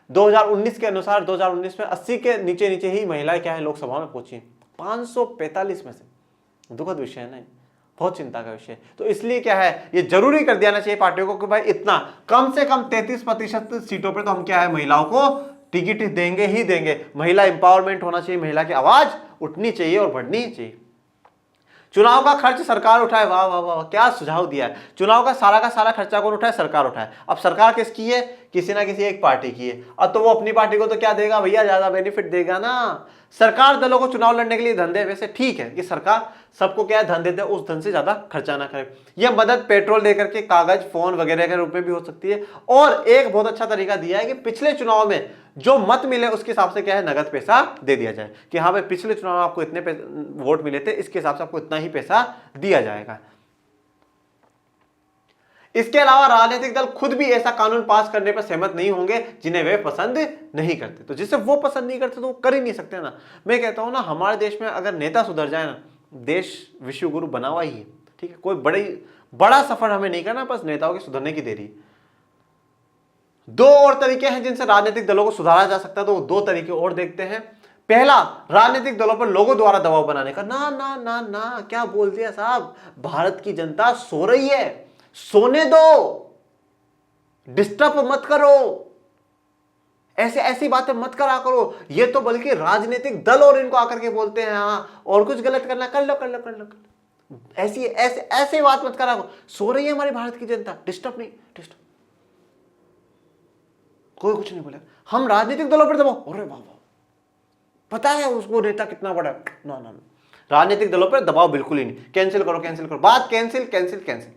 2019 के अनुसार। 2019 में 80 के नीचे नीचे ही महिलाएं क्या है? लोकसभा में पहुंची। 545 में से। दुखद विषय है नहीं, बहुत चिंता का विषय। तो इसलिए क्या है? ये जरूरी कर देना चाहिए पार्टियों को कि भाई इतना कम से कम 33% सीटों पर तो हम क्या है? महिलाओं को टिकट देंगे ही देंगे। महिला इंपावरमेंट होना चाहिए, महिला की आवाज उठनी चाहिए और बढ़नी चाहिए। चुनाव का खर्च सरकार उठाए। वाह वाह वाह, क्या सुझाव दिया है। चुनाव का सारा खर्चा कौन उठाए? सरकार उठाए। अब सरकार किसकी है? किसी ना किसी एक पार्टी की है। अब तो वो अपनी पार्टी को तो क्या देगा भैया? ज्यादा बेनिफिट देगा ना। सरकार दलों को चुनाव लड़ने के लिए धन दे, वैसे ठीक है कि सरकार सबको क्या धन देते हैं, उस धन से ज्यादा खर्चा ना करे। यह मदद पेट्रोल देकर के, कागज, फोन वगैरह के रूप में भी हो सकती है। और एक बहुत अच्छा तरीका दिया है कि पिछले चुनाव में जो मत मिले उसके हिसाब से क्या है? नगद पैसा दे दिया जाए कि हाँ भाई पिछले चुनाव में आपको इतने वोट मिले थे, इसके हिसाब से आपको इतना ही पैसा दिया जाएगा। इसके अलावा राजनीतिक दल खुद भी ऐसा कानून पास करने पर सहमत नहीं होंगे जिन्हें वे पसंद नहीं करते। तो जिसे वो पसंद नहीं करते तो वो कर ही नहीं सकते ना। मैं कहता हूं ना, हमारे देश में अगर नेता सुधर जाए ना, देश विश्व गुरु बना हुआ ही है। ठीक है, कोई बड़ा सफर हमें नहीं करना, बस नेताओं के सुधरने की देरी। दो और तरीके हैं जिनसे राजनीतिक दलों को सुधारा जा सकता है, तो वो दो तरीके और देखते हैं। पहला, राजनीतिक दलों पर लोगों द्वारा दबाव बनाने का। ना ना ना ना, क्या बोल दिया साहब, भारत की जनता सो रही है, सोने दो, डिस्टर्ब मत करो, ऐसे ऐसी बातें मत करा करो। ये तो बल्कि राजनीतिक दल और इनको आकर के बोलते हैं, हाँ और कुछ गलत करना कर लो कर लो कर लो, ऐसी ऐसे ऐसे बात मत करा करो। सो रही है हमारी भारत की जनता, डिस्टर्ब नहीं, डिस्टर्ब, कोई कुछ नहीं बोले। हम राजनीतिक दलों पर दबाओ, अरे बाबा पता है उसको नेता कितना बड़ा, ना ना, राजनीतिक दलों पर दबाव बिल्कुल ही नहीं। कैंसिल करो कैंसिल करो, बात कैंसिल कैंसिल कैंसिल।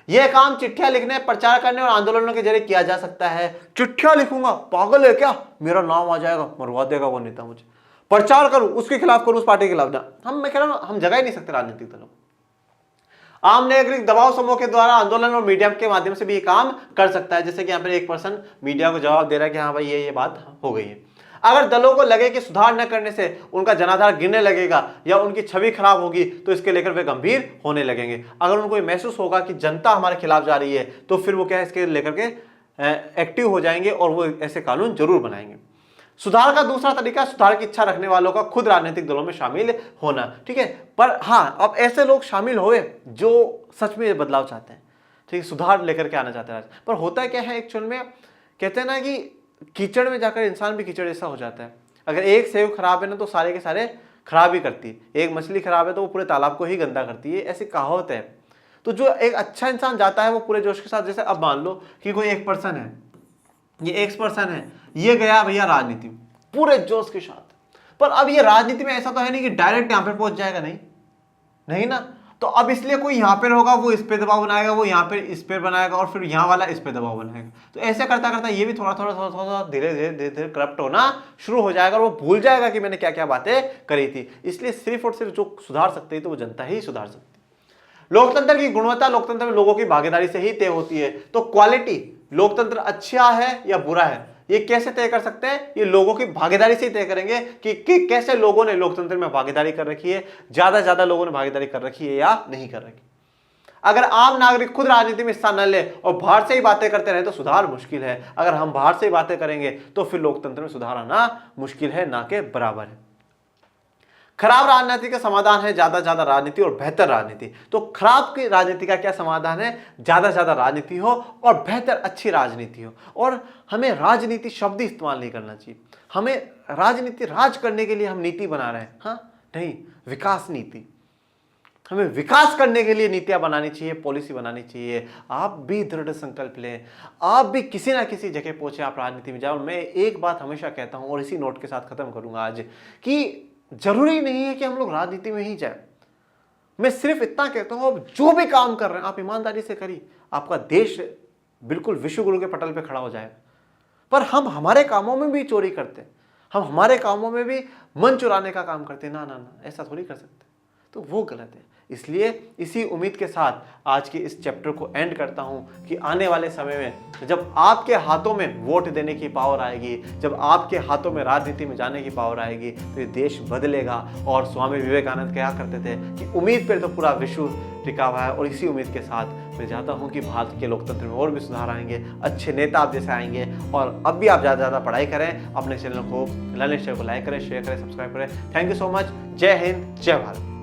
यह काम चिट्ठियां लिखने, प्रचार करने और आंदोलनों के जरिए किया जा सकता है। चिट्ठियां लिखूंगा, पागल है क्या, मेरा नाम आ जाएगा, मरवा देगा वो नेता मुझे। प्रचार करूं, उसके खिलाफ करूं, उस पार्टी के खिलाफ ना, मैं कह रहा हूं हम जगा ही नहीं सकते राजनीतिक दलों। आम नागरिक दबाव समूह के द्वारा आंदोलन और मीडिया के माध्यम से भी ये काम कर सकता है। जैसे कि यहाँ पर एक पर्सन मीडिया को जवाब दे रहा है कि हाँ भाई ये बात हो गई है। अगर दलों को लगे कि सुधार न करने से उनका जनाधार गिरने लगेगा या उनकी छवि खराब होगी, तो इसके लेकर वे गंभीर होने लगेंगे। अगर उनको महसूस होगा कि जनता हमारे खिलाफ जा रही है, तो फिर वो क्या है, इसके लेकर के एक्टिव हो जाएंगे और वो ऐसे कानून जरूर बनाएंगे। सुधार का दूसरा तरीका, सुधार की इच्छा रखने वालों का खुद राजनीतिक दलों में शामिल होना। ठीक है, पर हाँ अब ऐसे लोग शामिल हुए जो सच में बदलाव चाहते हैं, ठीक है, सुधार लेकर के आना चाहते हैं। पर होता क्या है एक्चुअल में, कहते हैं ना कि कीचड़ में जाकर इंसान भी कीचड़ जैसा हो जाता है। अगर एक सेव खराब है ना, तो सारे के सारे खराब ही करती है। एक मछली खराब है तो वो पूरे तालाब को ही गंदा करती है, ऐसी कहावत है। तो जो एक अच्छा इंसान जाता है वो पूरे जोश के साथ, जैसे अब मान लो कि कोई एक पर्सन है, ये एक पर्सन है, ये गया भैया राजनीति में पूरे जोश के साथ। पर अब ये राजनीति में ऐसा तो है नहीं कि डायरेक्ट यहां पर पहुंच जाएगा, नहीं नहीं ना। तो अब इसलिए कोई यहां पर होगा, वो इस पे दबाव बनाएगा, वो यहां पर इस पे बनाएगा, और फिर यहां वाला इस पे दबाव बनाएगा। तो ऐसे करता करता ये भी थोड़ा थोड़ा थोड़ा थोड़ा धीरे धीरे धीरे धीरे करप्ट होना शुरू हो जाएगा, और वो भूल जाएगा कि मैंने क्या क्या बातें करी थी। इसलिए सिर्फ और सिर्फ जो सुधार सकते हैं तो वो जनता ही सुधार सकती है। लोकतंत्र की गुणवत्ता लोकतंत्र में लोगों की भागीदारी से ही तय होती है। तो क्वालिटी, लोकतंत्र अच्छा है या बुरा है, ये कैसे तय कर सकते हैं, ये लोगों की भागीदारी से ही तय करेंगे कि कैसे लोगों ने लोकतंत्र में भागीदारी कर रखी है, ज्यादा लोगों ने भागीदारी कर रखी है या नहीं कर रखी। अगर आम नागरिक खुद राजनीति में हिस्सा न ले और बाहर से ही बातें करते रहे तो सुधार मुश्किल है। अगर हम बाहर से ही बातें करेंगे तो फिर लोकतंत्र में सुधार आना मुश्किल है, ना के बराबर है। खराब राजनीति का समाधान है ज्यादा राजनीति और बेहतर राजनीति। तो खराब की राजनीति का क्या समाधान है, ज्यादा राजनीति हो और बेहतर अच्छी राजनीति हो। और हमें राजनीति शब्द ही इस्तेमाल नहीं करना चाहिए। हमें राजनीति राज करने के लिए हम नीति बना रहे हैं, हाँ नहीं, विकास नीति, हमें विकास करने के लिए नीतियां बनानी चाहिए, पॉलिसी बनानी चाहिए। आप भी दृढ़ संकल्प लें, आप भी किसी ना किसी जगह पहुंचे, आप राजनीति में जाओ। मैं एक बात हमेशा कहता हूं और इसी नोट के साथ खत्म करूंगा आज, कि जरूरी नहीं है कि हम लोग राजनीति में ही जाए। मैं सिर्फ इतना कहता हूं, आप जो भी काम कर रहे हैं आप ईमानदारी से करिए, आपका देश बिल्कुल विश्व गुरु के पटल पे खड़ा हो जाएगा। पर हम हमारे कामों में भी चोरी करते हैं, हम हमारे कामों में भी मन चुराने का काम करते हैं। ना, ऐसा थोड़ी कर सकते, तो वो गलत है। इसलिए इसी उम्मीद के साथ आज के इस चैप्टर को एंड करता हूं कि आने वाले समय में जब आपके हाथों में वोट देने की पावर आएगी, जब आपके हाथों में राजनीति में जाने की पावर आएगी, तो ये देश बदलेगा। और स्वामी विवेकानंद क्या करते थे कि उम्मीद पर तो पूरा विश्व टिका हुआ है। और इसी उम्मीद के साथ मैं चाहता हूं कि भारत के लोकतंत्र में और भी सुधार आएंगे, अच्छे नेता आप जैसे आएंगे। और अब भी आप ज़्यादा पढ़ाई करें, अपने चैनल को लर्निंग शेयर को लाइक करें, शेयर करें, सब्सक्राइब करें। Thank you so much. जय हिंद, जय भारत।